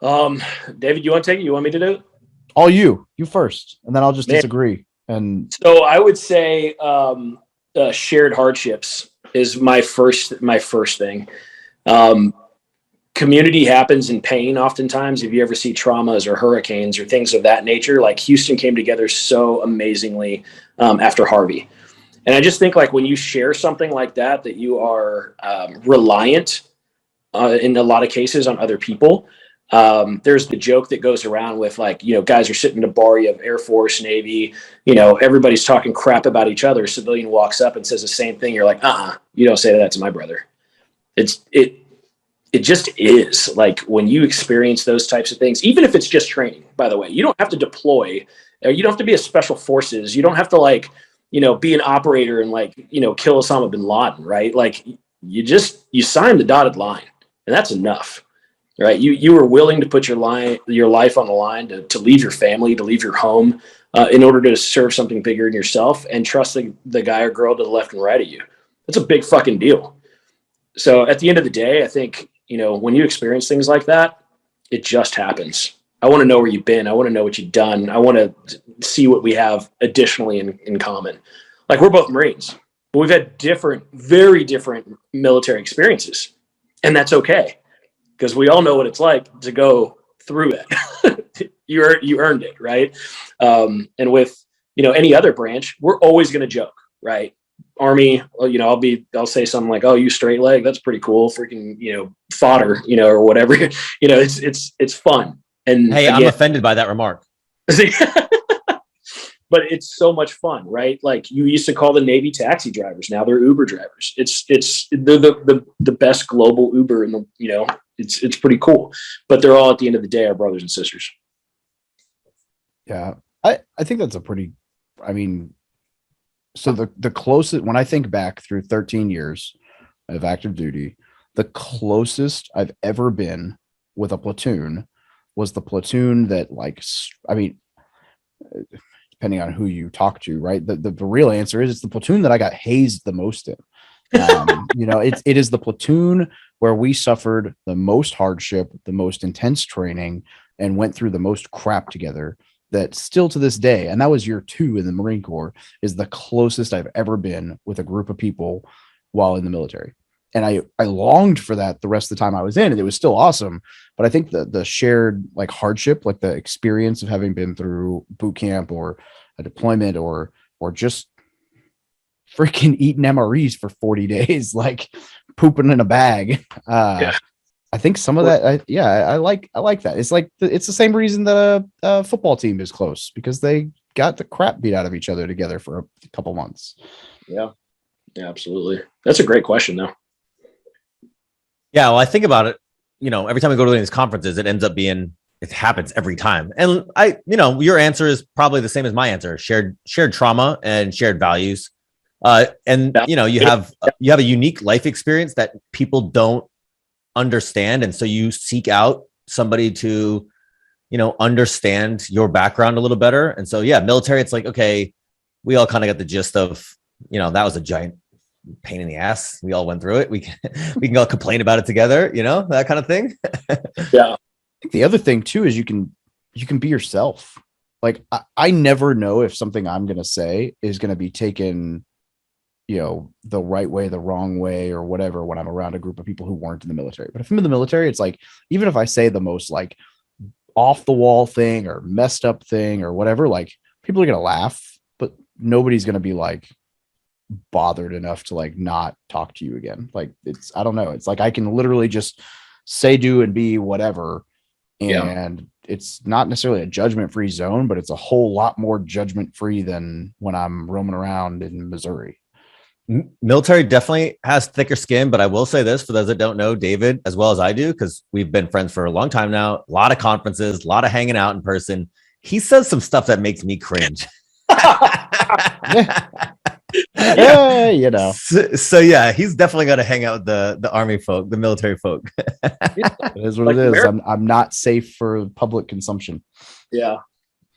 David, you want to take it? You want me to do it? All you first, and then I'll just disagree. And so I would say shared hardships is my first thing. Community happens in pain oftentimes. If you ever see traumas or hurricanes or things of that nature, like Houston came together so amazingly after Harvey. And I just think, like, when you share something like that you are reliant in a lot of cases on other people. There's the joke that goes around with, like, guys are sitting in a bar, you have Air Force, Navy, everybody's talking crap about each other. A civilian walks up and says the same thing. You're like, you don't say that to my brother. It just is, like, when you experience those types of things, even if it's just training, by the way, you don't have to deploy, or you don't have to be a special forces. You don't have to, like, be an operator and, like, kill Osama bin Laden, right? Like, you sign the dotted line, and that's enough. Right. You were willing to put your life on the line to leave your family, to leave your home in order to serve something bigger than yourself, and trust the guy or girl to the left and right of you. That's a big fucking deal. So at the end of the day, I think, when you experience things like that, it just happens. I want to know where you've been. I want to know what you've done. I want to see what we have additionally in common. Like, we're both Marines, but we've had very different military experiences, and that's okay. Because we all know what it's like to go through it. You earned it, right? And with any other branch, we're always going to joke, right? Army, I'll say something like, "Oh, you straight leg? That's pretty cool." Freaking, fodder, or whatever. It's fun. And hey, I'm offended by that remark. But it's so much fun, right? Like you used to call the Navy taxi drivers. Now they're Uber drivers. They're the best global Uber in the, it's pretty cool, but they're all at the end of the day, our brothers and sisters. Yeah. I think that's so the closest, when I think back through 13 years of active duty, the closest I've ever been with a platoon was the platoon that depending on who you talk to, right? The real answer is it's the platoon that I got hazed the most in. It is the platoon where we suffered the most hardship, the most intense training, and went through the most crap together. That still to this day, and that was year 2 in the Marine Corps, is the closest I've ever been with a group of people while in the military. And I longed for that the rest of the time I was in, and it was still awesome. But I think the shared hardship, like the experience of having been through boot camp or a deployment or just freaking eating MREs for 40 days, like pooping in a bag. I think some of that, I like that. It's it's the same reason that a football team is close, because they got the crap beat out of each other together for a couple months. Yeah, absolutely. That's a great question, though. Yeah, well, I think about it. Every time we go to these conferences, it happens every time. And your answer is probably the same as my answer: shared trauma and shared values. And you have a unique life experience that people don't understand, and so you seek out somebody to understand your background a little better. And so military, it's like, okay, we all kind of got the gist of that was a giant pain in the ass, we all went through it, we can all complain about it together, that kind of thing. Yeah, I think the other thing too is you can be yourself. Like I never know if something I'm gonna say is gonna be taken the right way, the wrong way, or whatever, when I'm around a group of people who weren't in the military. But if I'm in the military, it's like, even if I say the most off the wall thing or messed up thing or whatever, people are going to laugh, but nobody's going to be bothered enough to not talk to you again. I don't know. It's I can literally just say, do, and be whatever. And it's not necessarily a judgment-free zone, but it's a whole lot more judgment-free than when I'm roaming around in Missouri. Military definitely has thicker skin, but I will say this for those that don't know David as well as I do, because we've been friends for a long time now, a lot of conferences, a lot of hanging out in person. He says some stuff that makes me cringe. So he's definitely got to hang out with the army folk, the military folk. It is what it is. I'm not safe for public consumption. Yeah.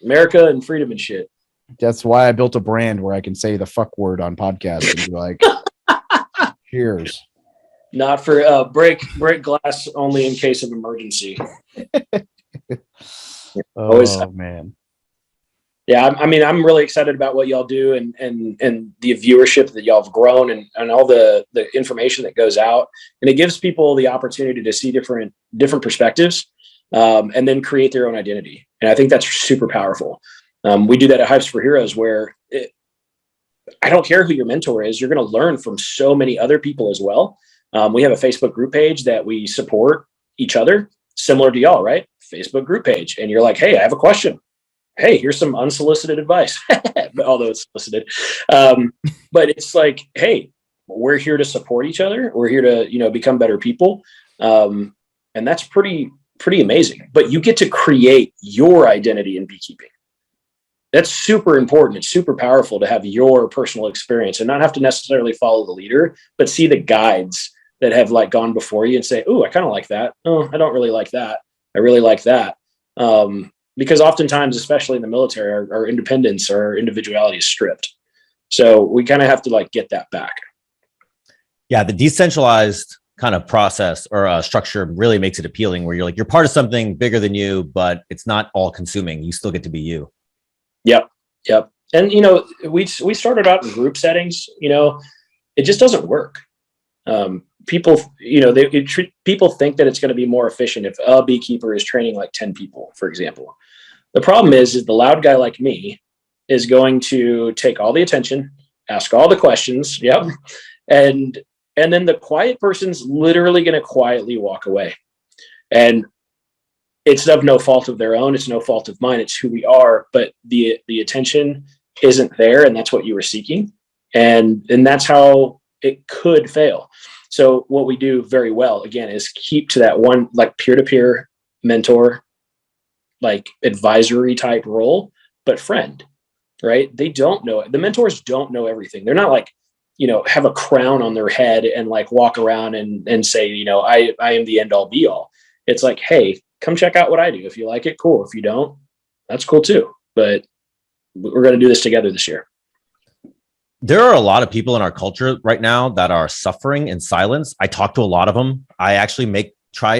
America and freedom and shit. That's why I built a brand where I can say the fuck word on podcasts and be like, cheers. Not for break glass only in case of emergency. Man. Yeah, I'm really excited about what y'all do and the viewership that y'all have grown and all the information that goes out. And it gives people the opportunity to see different perspectives and then create their own identity. And I think that's super powerful. We do that at Hives for Heroes, where I don't care who your mentor is, you're going to learn from so many other people as well. We have a Facebook group page that we support each other, similar to y'all, right? Facebook group page. And you're like, hey, I have a question. Hey, here's some unsolicited advice, although it's solicited. But it's like, hey, we're here to support each other. We're here to, become better people. And that's pretty amazing. But you get to create your identity in beekeeping. That's super important. It's super powerful to have your personal experience and not have to necessarily follow the leader, but see the guides that have gone before you and say, oh, I kind of like that. Oh, I don't really like that. I really like that. Because oftentimes, especially in the military, our independence or our individuality is stripped. So we kind of have to get that back. Yeah, the decentralized kind of process or structure really makes it appealing, where you're part of something bigger than you, but it's not all consuming. You still get to be you. Yep. And, we started out in group settings, it just doesn't work. People, people think that it's going to be more efficient if a beekeeper is training 10 people, for example. The problem is the loud guy like me is going to take all the attention, ask all the questions. Yep. And And then the quiet person's literally going to quietly walk away. And it's of no fault of their own. It's no fault of mine. It's who we are. But the attention isn't there. And that's what you were seeking. And that's how it could fail. So what we do very well, again, is keep to that one, like peer-to-peer mentor, like advisory type role, but friend, right? They don't know it. The mentors don't know everything. They're not like, have a crown on their head and like walk around and say, I am the end all be all. It's like, hey, come check out what I do. If you like it, cool. If you don't, that's cool too. But we're going to do this together this year. There are a lot of people in our culture right now that are suffering in silence. I talk to a lot of them. I actually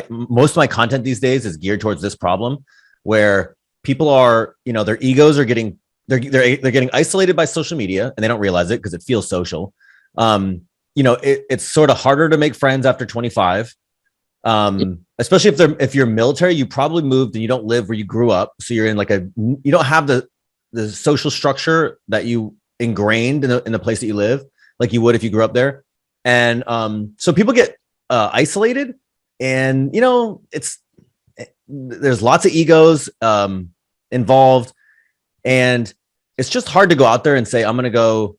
most of my content these days is geared towards this problem, where people are, their egos are getting, they're getting isolated by social media, and they don't realize it because it feels social. It's sort of harder to make friends after 25. Especially if you're military, you probably moved and you don't live where you grew up. So you're in you don't have the social structure that you ingrained in the place that you live, like you would if you grew up there. And so people get isolated, and there's lots of egos involved, and it's just hard to go out there and say, I'm going to go,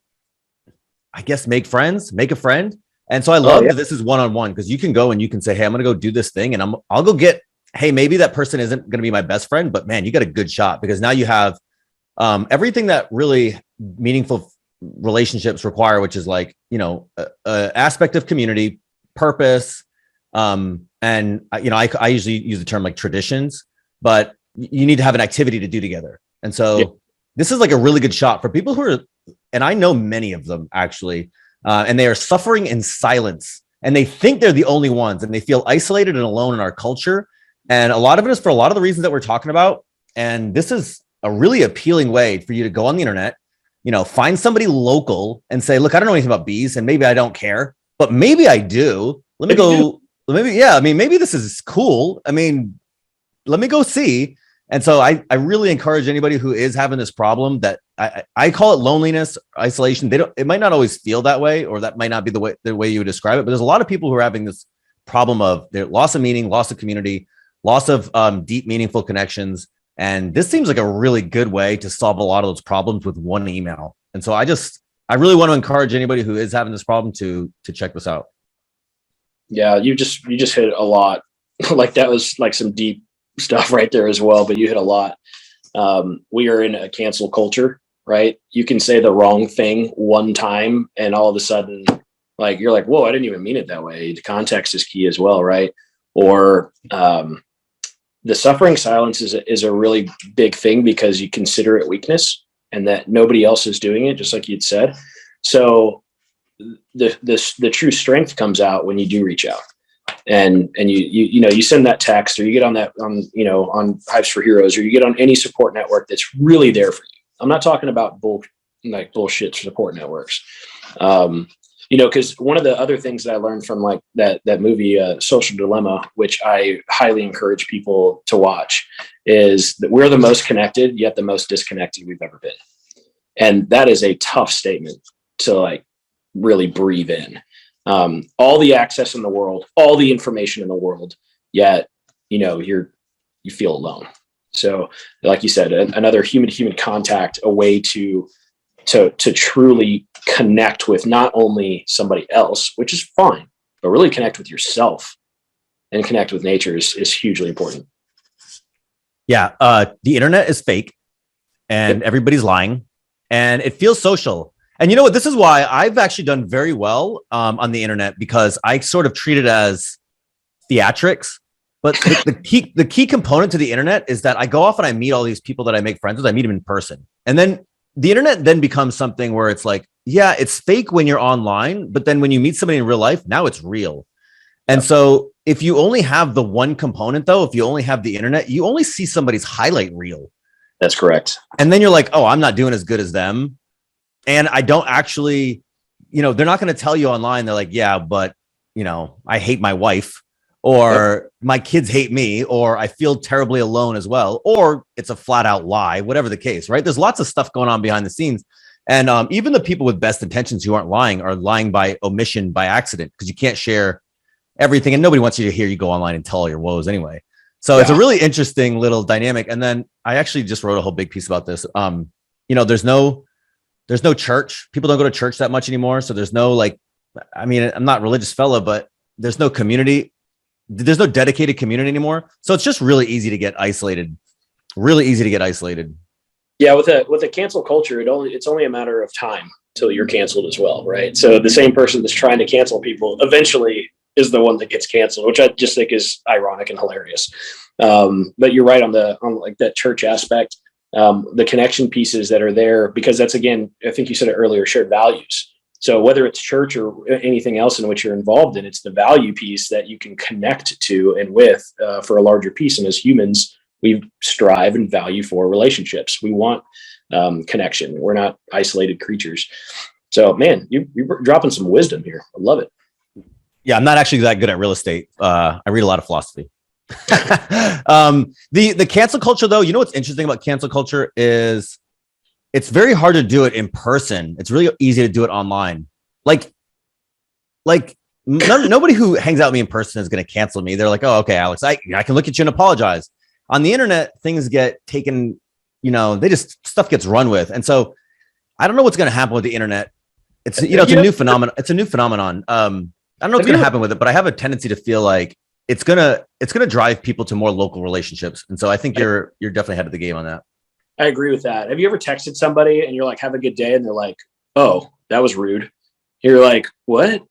I guess, make a friend. And so I love that this is one-on-one, because you can go and you can say, hey, I'm going to go do this thing, and I'll go get, hey, maybe that person isn't going to be my best friend, but man, you got a good shot, because now you have everything that really meaningful relationships require, which is like, aspect of community, purpose. And I usually use the term like traditions, but you need to have an activity to do together. And so this is like a really good shot for people who are, and I know many of them actually, and they are suffering in silence, and they think they're the only ones, and they feel isolated and alone in our culture. And a lot of it is for a lot of the reasons that we're talking about. And this is a really appealing way for you to go on the internet, find somebody local and say, look, I don't know anything about bees, and maybe I don't care, but maybe I do. Maybe this is cool. I mean, let me go see. And so I really encourage anybody who is having this problem, that I call it loneliness, isolation. It might not always feel that way, or that might not be the way you would describe it, but there's a lot of people who are having this problem of their loss of meaning, loss of community, loss of deep, meaningful connections. And this seems like a really good way to solve a lot of those problems with one email. And so I really want to encourage anybody who is having this problem to check this out. Yeah, you just hit a lot. Like that was like some deep stuff right there as well, but you hit a lot. We are in a cancel culture, right? You can say the wrong thing one time, and all of a sudden, like, you're like, whoa, I didn't even mean it that way. The context is key as well, right? Or the suffering silence is a really big thing, because you consider it weakness and that nobody else is doing it, just like you'd said. So the true strength comes out when you do reach out, and you send that text, or you get on Hives for Heroes, or you get on any support network that's really there for you. I'm not talking about bullshit support networks. Because one of the other things that I learned from like that movie, Social Dilemma, which I highly encourage people to watch, is that we're the most connected, yet the most disconnected we've ever been. And that is a tough statement to like really breathe in. All the access in the world, all the information in the world, yet, you feel alone. So like you said, another human contact, a way to truly connect with not only somebody else, which is fine, but really connect with yourself and connect with nature is hugely important. Yeah. The internet is fake, and everybody's lying, and it feels social. And you know what? This is why I've actually done very well on the internet, because I sort of treat it as theatrics. But the key component to the internet is that I go off and I meet all these people that I make friends with. I meet them in person. And then the internet then becomes something where it's like, yeah, it's fake when you're online, but then when you meet somebody in real life, now it's real. And so if you only have the one component, though, if you only have the internet, you only see somebody's highlight reel. That's correct. And then you're like, oh, I'm not doing as good as them. And I don't actually, they're not going to tell you online. They're like, yeah, but, I hate my wife, or my kids hate me, or I feel terribly alone as well, or it's a flat out lie, whatever the case, right? There's lots of stuff going on behind the scenes. And even the people with best intentions who aren't lying are lying by omission, by accident, because you can't share everything. And nobody wants you to hear you go online and tell all your woes anyway. So it's a really interesting little dynamic. And then I actually just wrote a whole big piece about this. There's no church. People don't go to church that much anymore. So there's no I'm not a religious fellow, but there's no community. There's no dedicated community anymore. So it's just really easy to get isolated. Really easy to get isolated. Yeah, with a cancel culture, it's only a matter of time till you're canceled as well, right? So the same person that's trying to cancel people eventually is the one that gets canceled, which I just think is ironic and hilarious. But you're right on like that church aspect, the connection pieces that are there, because that's, again, I think you said it earlier, shared values. So whether it's church or anything else in which you're involved in, it's the value piece that you can connect to and with for a larger piece. And as humans, we strive and value for relationships. We want connection. We're not isolated creatures. So, man, you're dropping some wisdom here. I love it. Yeah, I'm not actually that good at real estate. I read a lot of philosophy. The cancel culture, though, you know what's interesting about cancel culture is it's very hard to do it in person. It's really easy to do it online. Nobody who hangs out with me in person is going to cancel me. They're like, oh, okay, Alex, I can look at you and apologize. On the internet, things get taken, stuff gets run with. And so I don't know what's going to happen with the internet. It's a new phenomenon. It's a new phenomenon. I don't know what's going to happen with it, but I have a tendency to feel like it's gonna drive people to more local relationships. And so I think you're definitely ahead of the game on that. I agree with that. Have you ever texted somebody and you're like, have a good day? And they're like, oh, that was rude. You're like, what?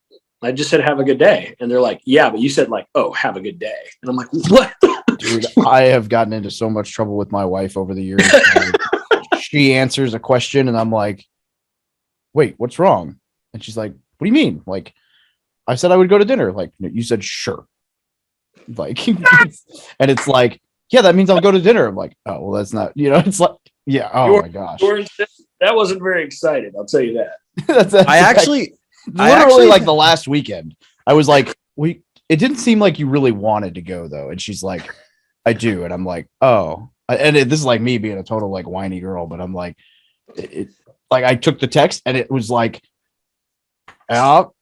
I just said, have a good day. And they're like, yeah, but you said like, oh, have a good day. And I'm like, what? Dude, I have gotten into so much trouble with my wife over the years. She answers a question and I'm like, wait, what's wrong? And she's like, what do you mean? Like, I said I would go to dinner. Like, you said, sure. Like, and it's like, yeah, that means I'll go to dinner. I'm like, oh, well, that's not, it's like, yeah. Oh my gosh. That wasn't very excited. I'll tell you that. That's literally like the last weekend. I was like, it didn't seem like you really wanted to go though. And she's like, I do. And I'm like, oh, this is like me being a total like whiny girl, but I'm like, like I took the text and it was like, so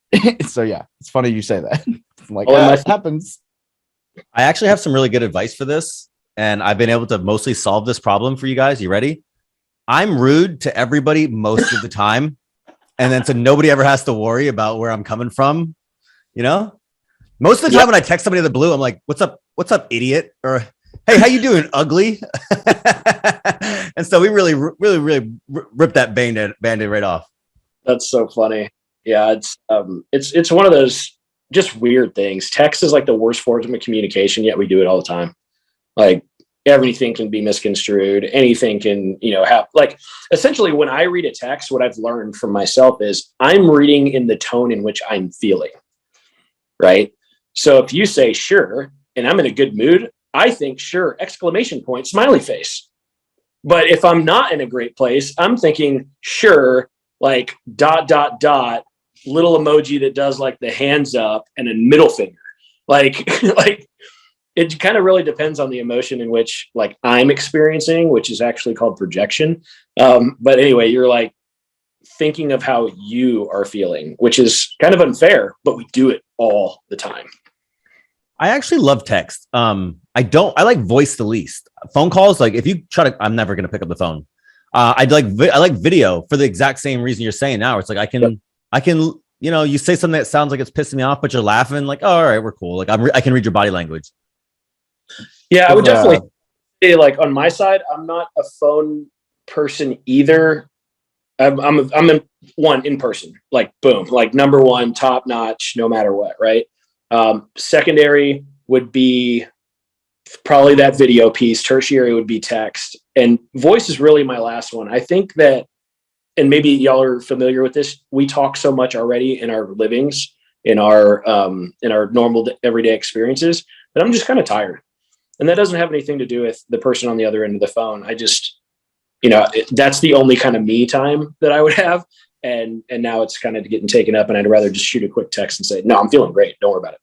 yeah, it's funny you say that. I'm like, that happens. I actually have some really good advice for this. And I've been able to mostly solve this problem for you guys. You ready? I'm rude to everybody most of the time. And then so nobody ever has to worry about where I'm coming from. Most of the time when I text somebody in the blue, I'm like, what's up, idiot? Or, hey, how you doing, ugly? And so we really ripped that band-aid right off. That's so funny. Yeah, it's one of those just weird things. Text is like the worst form of communication, yet we do it all the time. Like everything can be misconstrued. Anything can, have like essentially when I read a text, what I've learned from myself is I'm reading in the tone in which I'm feeling. Right. So if you say sure, and I'm in a good mood, I think sure, ! Smiley face. But if I'm not in a great place, I'm thinking sure, like ... little emoji that does like the hands up and a middle finger. Like it kind of really depends on the emotion in which like I'm experiencing, which is actually called projection. But anyway, you're like thinking of how you are feeling, which is kind of unfair, but we do it all the time. I actually love text. I like voice the least. Phone calls, like if you try to, I'm never going to pick up the phone. I like video for the exact same reason you're saying now. It's like I can, you say something that sounds like it's pissing me off, but you're laughing like, oh, all right, we're cool. Like I can read your body language. Yeah, I would definitely say like on my side, I'm not a phone person either. I'm in person, like boom, like number one, top notch, no matter what. Right. Secondary would be probably that video piece. Tertiary would be text, and voice is really my last one. I think that, and maybe y'all are familiar with this, we talk so much already in our livings, in our normal everyday experiences, that I'm just kind of tired. And that doesn't have anything to do with the person on the other end of the phone. I just, that's the only kind of me time that I would have. And now it's kind of getting taken up, and I'd rather just shoot a quick text and say, no, I'm feeling great. Don't worry about it.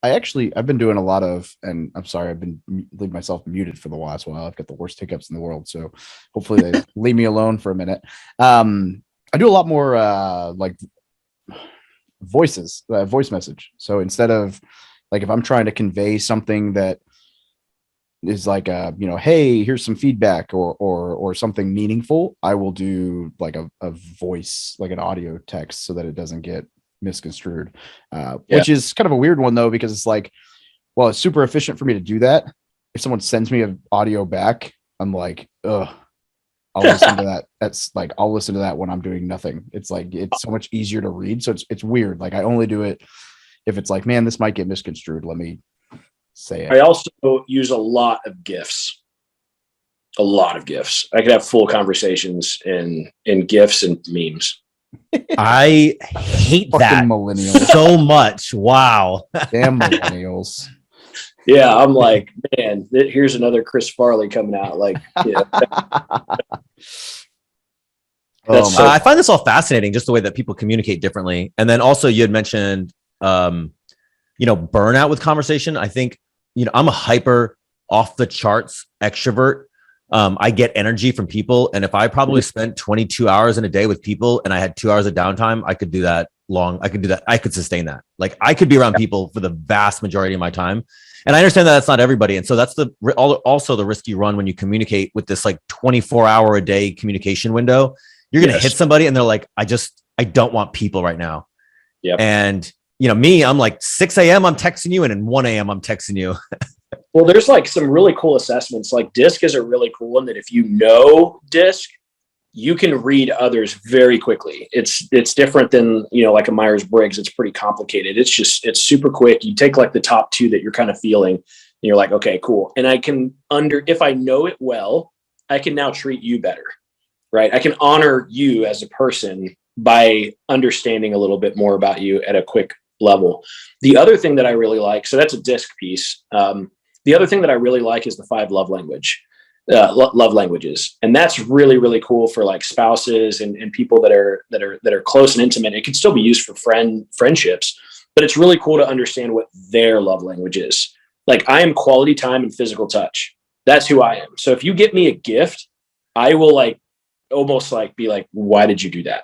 I've been doing a lot of, and I'm sorry, I've been leaving myself muted for the last while. I've got the worst hiccups in the world, so hopefully they leave me alone for a minute. I do a lot more like voice message. So instead of like if I'm trying to convey something that is like hey, here's some feedback or something meaningful, I will do like a voice, like an audio text, so that it doesn't get misconstrued, which is kind of a weird one though, because it's like, well, it's super efficient for me to do that. If someone sends me an audio back, I'm like, ugh, I'll listen to that. I'll listen to that when I'm doing nothing. It's like, it's so much easier to read. So it's weird. Like I only do it if it's like, man, this might get misconstrued. Let me say it. I also use a lot of GIFs. I could have full conversations in GIFs and memes. I hate Fucking that millennials. so much. Wow. Damn millennials. Yeah, I'm like, man, here's another Chris Farley coming out. Like, yeah. I find this all fascinating, just the way that people communicate differently. And then also you had mentioned, burnout with conversation. I think, I'm a hyper off the charts extrovert. I get energy from people. And if I probably spent 22 hours in a day with people and I had 2 hours of downtime, I could do that long. I could sustain that. Like I could be around people for the vast majority of my time. And I understand that that's not everybody. And so that's also the risk you run when you communicate with this like 24-hour a day communication window. You're going to hit somebody and they're like, I don't want people right now. Yeah. And me, I'm like 6 a.m. I'm texting you, and in 1 a.m. I'm texting you. Well, there's like some really cool assessments. Like DISC is a really cool one that if you know DISC, you can read others very quickly. It's different than, like a Myers-Briggs. It's pretty complicated. It's super quick. You take like the top two that you're kind of feeling and you're like, okay, cool. And if I know it well, I can now treat you better, right? I can honor you as a person by understanding a little bit more about you at a quick level. The other thing that I really like, so that's a DISC piece. The other thing that I really like is the 5 love languages. And that's really, really cool for like spouses and people that are close and intimate. It can still be used for friendships, but it's really cool to understand what their love language is. Like I am quality time and physical touch. That's who I am. So if you get me a gift, I will like almost like be like, why did you do that?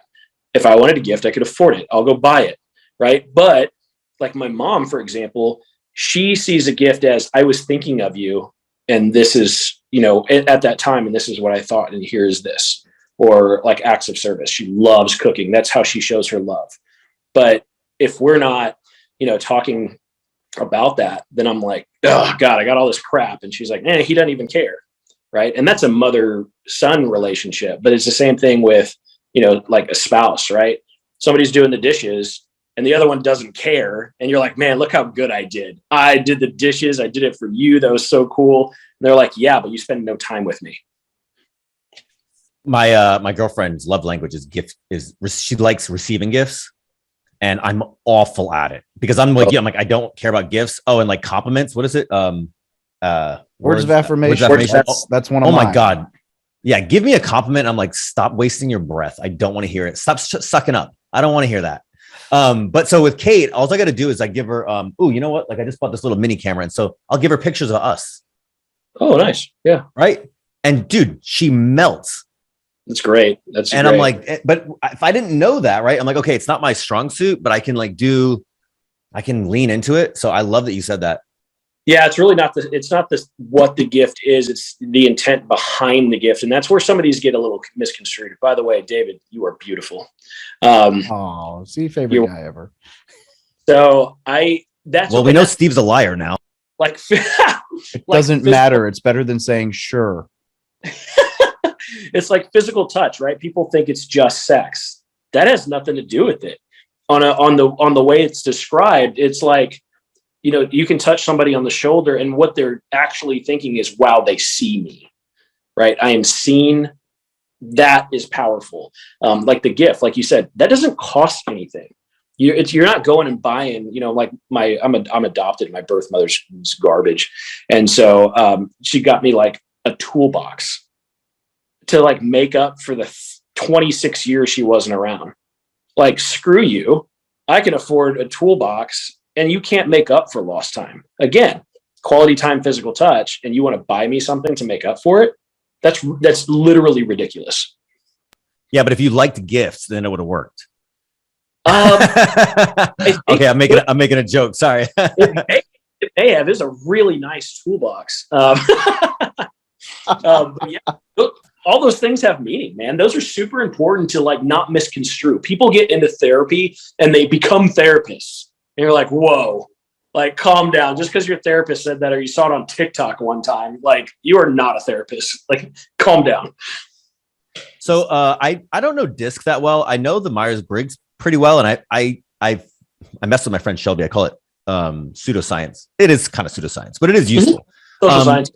If I wanted a gift, I could afford it. I'll go buy it. Right. But like my mom, for example, she sees a gift as I was thinking of you. And this is, at that time, and this is what I thought. And here's this, or like acts of service. She loves cooking. That's how she shows her love. But if we're not, talking about that, then I'm like, oh God, I got all this crap. And she's like, he doesn't even care. Right. And that's a mother-son relationship. But it's the same thing with, like a spouse, right? Somebody's doing the dishes and the other one doesn't care. And you're like, man, look how good I did. I did the dishes. I did it for you. That was so cool. And they're like, yeah, but you spend no time with me. My girlfriend's love language is she likes receiving gifts, and I'm awful at it because I'm like, I don't care about gifts. Oh, and like compliments. What is it? Words of affirmation. That's one of mine. Oh my God. Yeah. Give me a compliment. I'm like, stop wasting your breath. I don't want to hear it. Stop sucking up. I don't want to hear that. But so with Kate, all I got to do is I give her, you know what? Like I just bought this little mini camera. And so I'll give her pictures of us. Oh, nice. Yeah. Right. And dude, she melts. That's great. I'm like, but if I didn't know that, right, I'm like, okay, it's not my strong suit, but I can lean into it. So I love that you said that. Yeah, it's really not what the gift is. It's the intent behind the gift. And that's where some of these get a little misconstrued. By the way, David, you are beautiful. Favorite guy ever. So we know Steve's a liar now. Like, it doesn't matter. It's better than saying sure. It's like physical touch, right? People think it's just sex. That has nothing to do with it. On the way it's described, it's like, you can touch somebody on the shoulder and what they're actually thinking is, wow, they see me, right? I am seen. That is powerful. Like the gift, like you said, that doesn't cost anything. You're not going and buying, like I'm adopted. My birth mother's garbage. And so she got me like a toolbox to like make up for the 26 years she wasn't around. Like, screw you. I can afford a toolbox and you can't make up for lost time. Again, quality time, physical touch, and you want to buy me something to make up for it. That's literally ridiculous. Yeah, but if you liked gifts, then it would have worked. Okay, I'm making a joke. Sorry. It may have. Is a really nice toolbox. But yeah, all those things have meaning, man. Those are super important to like not misconstrue. People get into therapy and they become therapists. And you're like, whoa, like calm down. Just because your therapist said that or you saw it on TikTok one time, like you are not a therapist. Like calm down. So I don't know DISC that well. I know the Myers-Briggs pretty well, and I messed with my friend Shelby. I call it pseudoscience. It is kind of pseudoscience, but it is useful. Social science.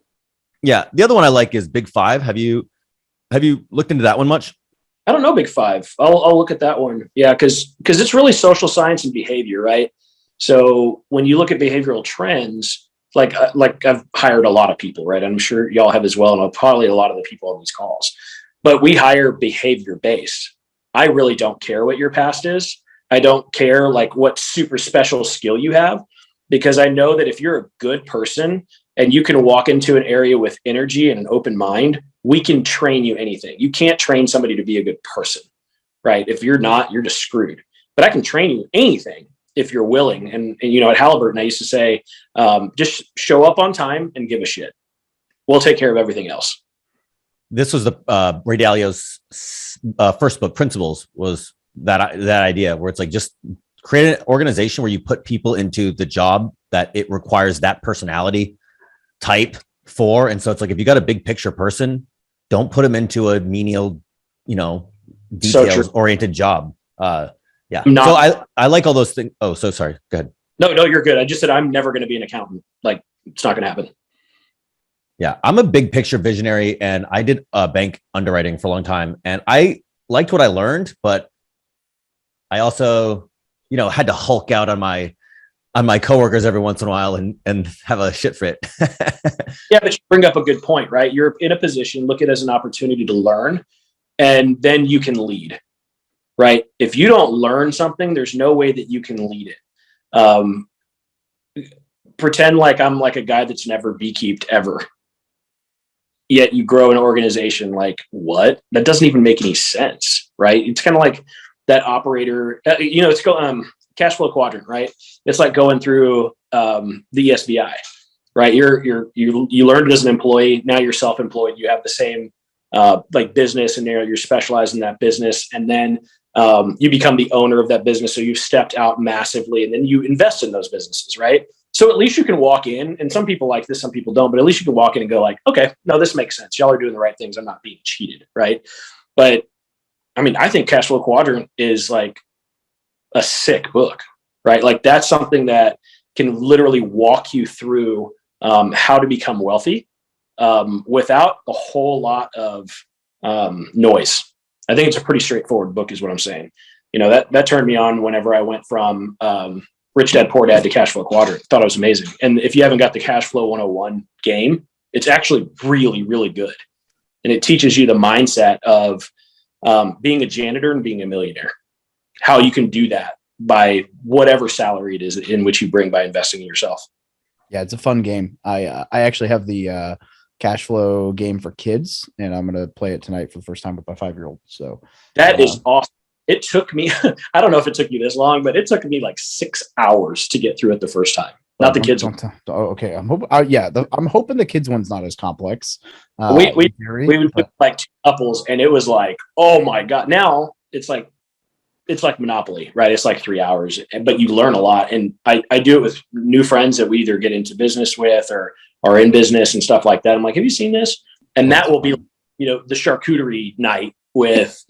Yeah, the other one I like is Big Five. Have you looked into that one much? I don't know Big Five. I'll look at that one. Yeah, because it's really social science and behavior, right? So when you look at behavioral trends, like I've hired a lot of people, right? I'm sure y'all have as well, and probably a lot of the people on these calls. But we hire behavior based. I really don't care what your past is. I don't care like what super special skill you have, because I know that if you're a good person and you can walk into an area with energy and an open mind, we can train you anything. You can't train somebody to be a good person, right? If you're not, you're just screwed. But I can train you anything if you're willing. And you know, at Halliburton, I used to say, just show up on time and give a shit. We'll take care of everything else. This was the Ray Dalio's first book, Principles, was that idea where it's like just create an organization where you put people into the job that it requires that personality type for. And so it's like, if you got a big picture person, don't put them into a menial, details oriented job. Yeah. So I like all those things. Oh, so sorry. Go ahead. No, you're good. I just said I'm never going to be an accountant. Like it's not going to happen. Yeah, I'm a big picture visionary, and I did bank underwriting for a long time, and I liked what I learned, but I also, had to hulk out on my coworkers every once in a while and have a shit fit. Yeah, but you bring up a good point, right? You're in a position, look at it as an opportunity to learn, and then you can lead, right? If you don't learn something, there's no way that you can lead it. Pretend like I'm like a guy that's never beekeeped ever. Yet you grow an organization, like what? That doesn't even make any sense, right? It's kind of like that operator, it's cash flow quadrant, right? It's like going through the SBI, right? You learned as an employee, now you're self-employed. You have the same like business, and you're specialized in that business, and then you become the owner of that business. So you've stepped out massively, and then you invest in those businesses, right? So at least you can walk in, and some people like this, some people don't, but at least you can walk in and go like, okay, no, this makes sense. Y'all are doing the right things. I'm not being cheated, right? But I mean, I think Cash Flow Quadrant is like a sick book, right? Like that's something that can literally walk you through how to become wealthy without a whole lot of noise. I think it's a pretty straightforward book is what I'm saying. That turned me on whenever I went from Rich Dad Poor Dad to Cash Flow Quadrant. Thought it was amazing. And if you haven't got the Cash Flow 101 game, it's actually really, really good. And it teaches you the mindset of being a janitor and being a millionaire, how you can do that by whatever salary it is in which you bring by investing in yourself. Yeah, it's a fun game. I actually have the cash flow game for kids, and I'm going to play it tonight for the first time with my 5-year-old. So that is awesome. It took me, I don't know if it took you this long, but it took me like 6 hours to get through it the first time. Not the kids. Okay. I'm hoping, I'm hoping the kids one's not as complex. We would put like 2 couples, and it was like, oh my God. Now it's like Monopoly, right? It's like 3 hours, but you learn a lot. And I do it with new friends that we either get into business with or are in business and stuff like that. I'm like, have you seen this? And that will be, the charcuterie night with,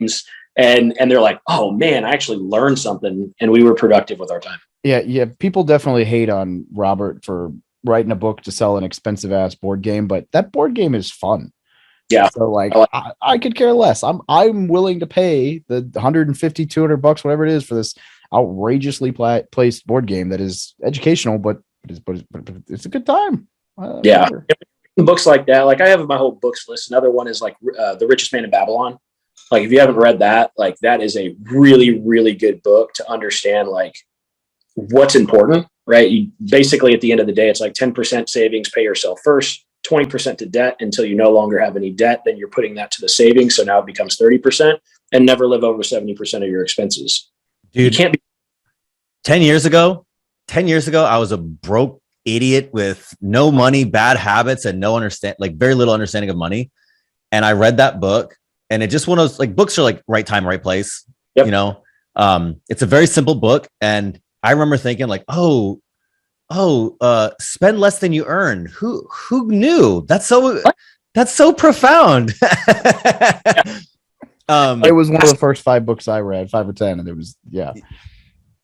games. And they're like, oh man, I actually learned something, and we were productive with our time. Yeah. People definitely hate on Robert for writing a book to sell an expensive ass board game, but that board game is fun. Yeah. So I could care less. I'm willing to pay the $150, $200, whatever it is, for this outrageously placed board game that is educational, but it's a good time. Yeah. Books like that, like I have my whole books list. Another one is like The Richest Man in Babylon. Like if you haven't read that, like that is a really, really good book to understand like what's important, right? You basically, at the end of the day, it's like 10% savings, pay yourself first, 20% to debt until you no longer have any debt. Then you're putting that to the savings. So now it becomes 30%, and never live over 70% of your expenses. Dude, You can't be 10 years ago, I was a broke idiot with no money, bad habits, and very little understanding of money. And I read that book, and it just one of those, like, books are like right time, right place. Yep. You know, it's a very simple book. And I remember thinking like, spend less than you earn. Who knew? That's so profound. It was one of the first 5 books I read, 5 or 10. And it was, yeah.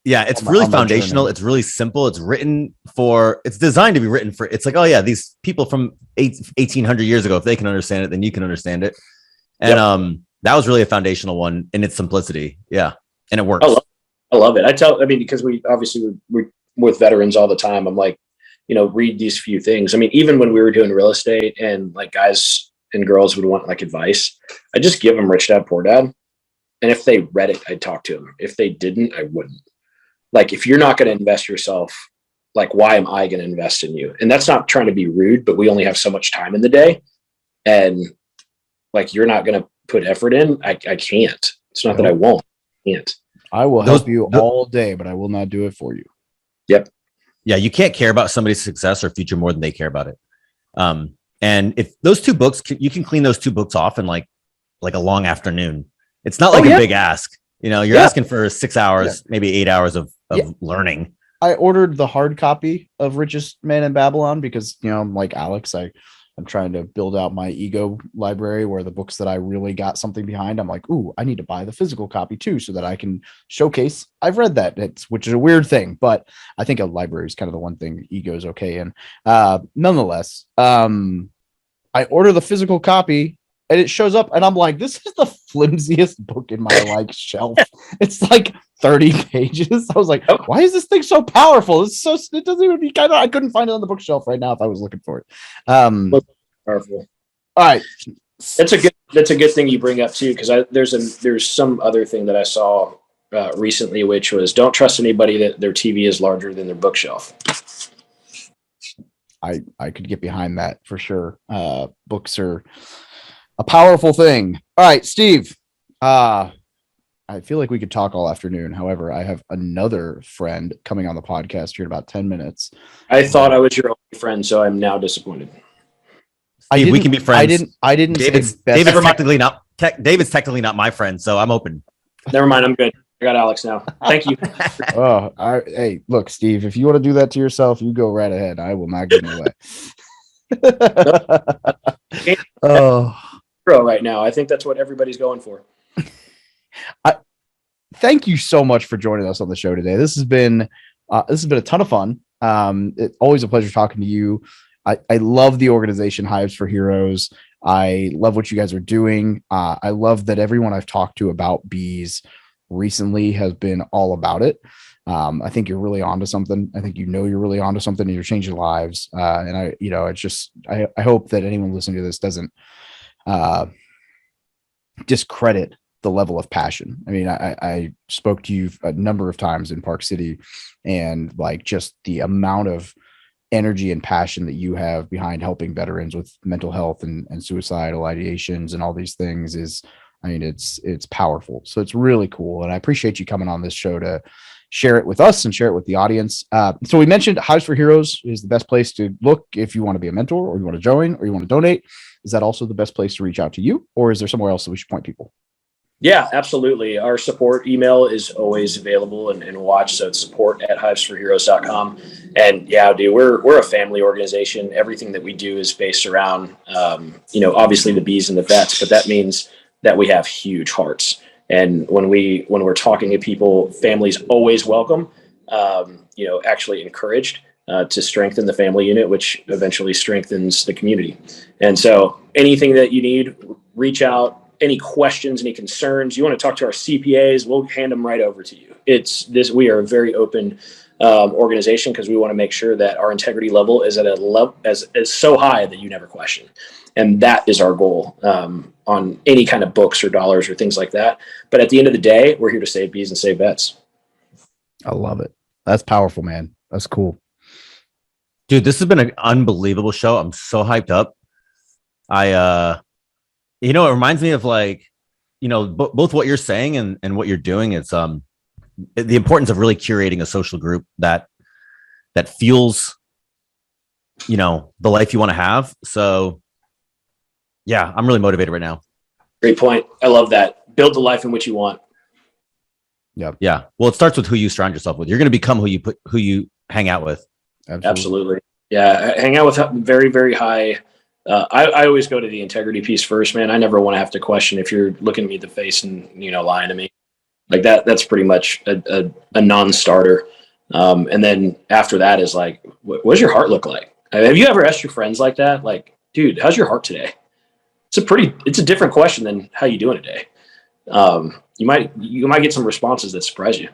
Yeah, it's really foundational. It's really simple. It's designed to be written for, it's like, oh yeah, these people from 1800 years ago, if they can understand it, then you can understand it. And that was really a foundational one in its simplicity. Yeah. And it works. I love it. Because we obviously we're with veterans all the time. I'm like, read these few things. I mean, even when we were doing real estate and like guys and girls would want like advice, I just give them Rich Dad, Poor Dad. And if they read it, I'd talk to them. If they didn't, I wouldn't. Like, if you're not going to invest yourself, like, why am I going to invest in you? And that's not trying to be rude, but we only have so much time in the day. And like, you're not going to put effort in. I can't. It's not that I won't. I can't. I will help you all day, but I will not do it for you. Yep. Yeah. You can't care about somebody's success or future more than they care about it. And if those 2 books, you can clean those 2 books off in like a long afternoon. It's not like a big ask. You're asking for 6 hours, maybe 8 hours of learning. I ordered the hard copy of Richest Man in Babylon because, I'm like Alex, I'm trying to build out my ego library where the books that I really got something behind, I'm like, ooh, I need to buy the physical copy too, so that I can showcase I've read that. Which is a weird thing, but I think a library is kind of the one thing ego is okay in. Nonetheless, I order the physical copy. And it shows up, and I'm like, this is the flimsiest book in my shelf. It's like 30 pages. I was like, why is this thing so powerful? It doesn't even be I couldn't find it on the bookshelf right now if I was looking for it. Powerful. All right. That's a good thing you bring up too, because there's some other thing that I saw recently, which was, don't trust anybody that their TV is larger than their bookshelf. I could get behind that for sure. Books are a powerful thing. All right, Steve. I feel like we could talk all afternoon. However, I have another friend coming on the podcast here in about 10 minutes. I thought I was your only friend, so I'm now disappointed. Steve, we can be friends. I didn't. David's technically not my friend, so I'm open. Never mind. I'm good. I got Alex now. Thank you. Hey, look, Steve, if you want to do that to yourself, you go right ahead. I will not get in the way. Right now, I think that's what everybody's going for. Thank you so much for joining us on the show today. This has been a ton of fun. It's always a pleasure talking to you. I love the organization Hives for Heroes. I love what you guys are doing. I love that everyone I've talked to about bees recently has been all about it. I think you're really onto something. I think you're really onto something, and you're changing lives. And I hope that anyone listening to this doesn't discredit the level of passion. I mean, I spoke to you a number of times in Park City, and like just the amount of energy and passion that you have behind helping veterans with mental health and suicidal ideations and all these things it's powerful. So it's really cool. And I appreciate you coming on this show to share it with us and share it with the audience. So we mentioned Hives for Heroes is the best place to look if you want to be a mentor, or you want to join, or you want to donate. Is that also the best place to reach out to you, or is there somewhere else that we should point people? Yeah, absolutely. Our support email is always available and watch. So it's support@hivesforheroes.com. And yeah, dude, we're a family organization. Everything that we do is based around, obviously the bees and the vets, but that means that we have huge hearts. And when we're talking to people, families always welcome, actually encouraged to strengthen the family unit, which eventually strengthens the community. And so anything that you need, reach out. Any questions, any concerns, you want to talk to our CPAs, we'll hand them right over to you. We are a very open organization, because we want to make sure that our integrity level is at a level as so high that you never question. And that is our goal on any kind of books or dollars or things like that. But at the end of the day, we're here to save bees and save vets. I love it. That's powerful, man. That's cool. Dude, this has been an unbelievable show. I'm so hyped up. It reminds me of like, both what you're saying and what you're doing. It's the importance of really curating a social group that fuels, the life you want to have. So yeah, I'm really motivated right now. Great point. I love that. Build the life in which you want. Yeah. Well, it starts with who you surround yourself with. You're going to become who you hang out with. Absolutely. Yeah. Hang out with very, very high. I always go to the integrity piece first, man. I never want to have to question if you're looking at me in the face and, lying to me like that. That's pretty much a non-starter. And then after that is like, what does your heart look like? Have you ever asked your friends like that? Like, dude, how's your heart today? It's a different question than how you doing today. You might get some responses that surprise you.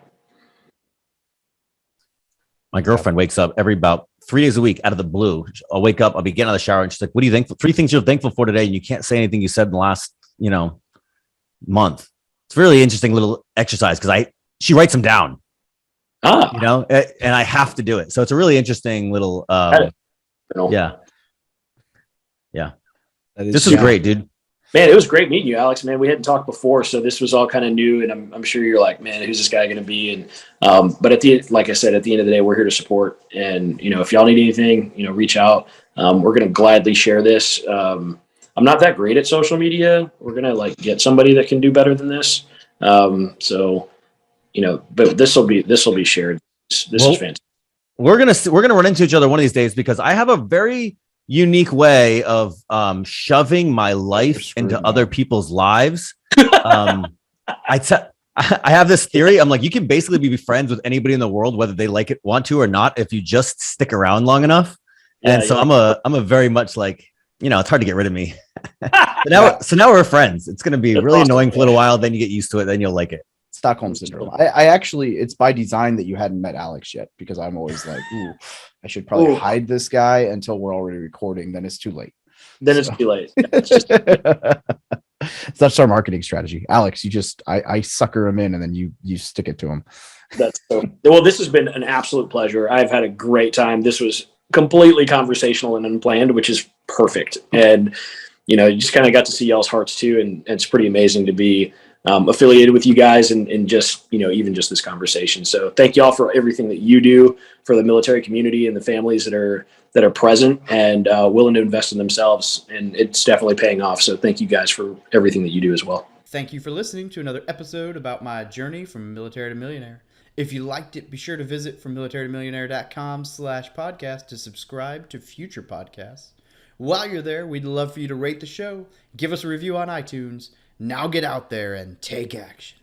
My girlfriend wakes up every about 3 days a week out of the blue. I'll wake up, I'll be getting out of the shower, and she's like, "What do you think? 3 things you're thankful for today?" And you can't say anything you said in the last, month. It's a really interesting little exercise because she writes them down. And I have to do it. So it's a really interesting little. Yeah. This is great, dude. Man, it was great meeting you, Alex. Man, we hadn't talked before, so this was all kind of new, and I'm sure you're like, man, who's this guy going to be? And but like I said, at the end of the day, we're here to support. And if y'all need anything, reach out. We're going to gladly share this. I'm not that great at social media. We're going to get somebody that can do better than this. But this will be shared. This is fantastic. We're gonna run into each other one of these days because I have a very unique way of shoving my life into other people's lives. I have this theory. I'm like, you can basically be friends with anybody in the world, whether they want to or not, if you just stick around long enough. And so I'm a very much like, it's hard to get rid of me. So now we're friends. It's going to be really annoying for a little while. Then you get used to it. Then you'll like it. Stockholm syndrome. I actually, it's by design that you hadn't met Alex yet, because I'm always like, ooh, I should probably hide this guy until we're already recording. Then it's too late. It's too late. So that's our marketing strategy. Alex, I sucker him in and then you stick it to him. Well, this has been an absolute pleasure. I've had a great time. This was completely conversational and unplanned, which is perfect. And, you just kind of got to see y'all's hearts too. And it's pretty amazing to be affiliated with you guys and just, even just this conversation. So thank y'all for everything that you do for the military community and the families that are present and willing to invest in themselves. And it's definitely paying off. So thank you guys for everything that you do as well. Thank you for listening to another episode about my journey from military to millionaire. If you liked it, be sure to visit FromMilitaryToMillionaire.com/podcast to subscribe to future podcasts. While you're there, we'd love for you to rate the show, give us a review on iTunes. Now get out there and take action.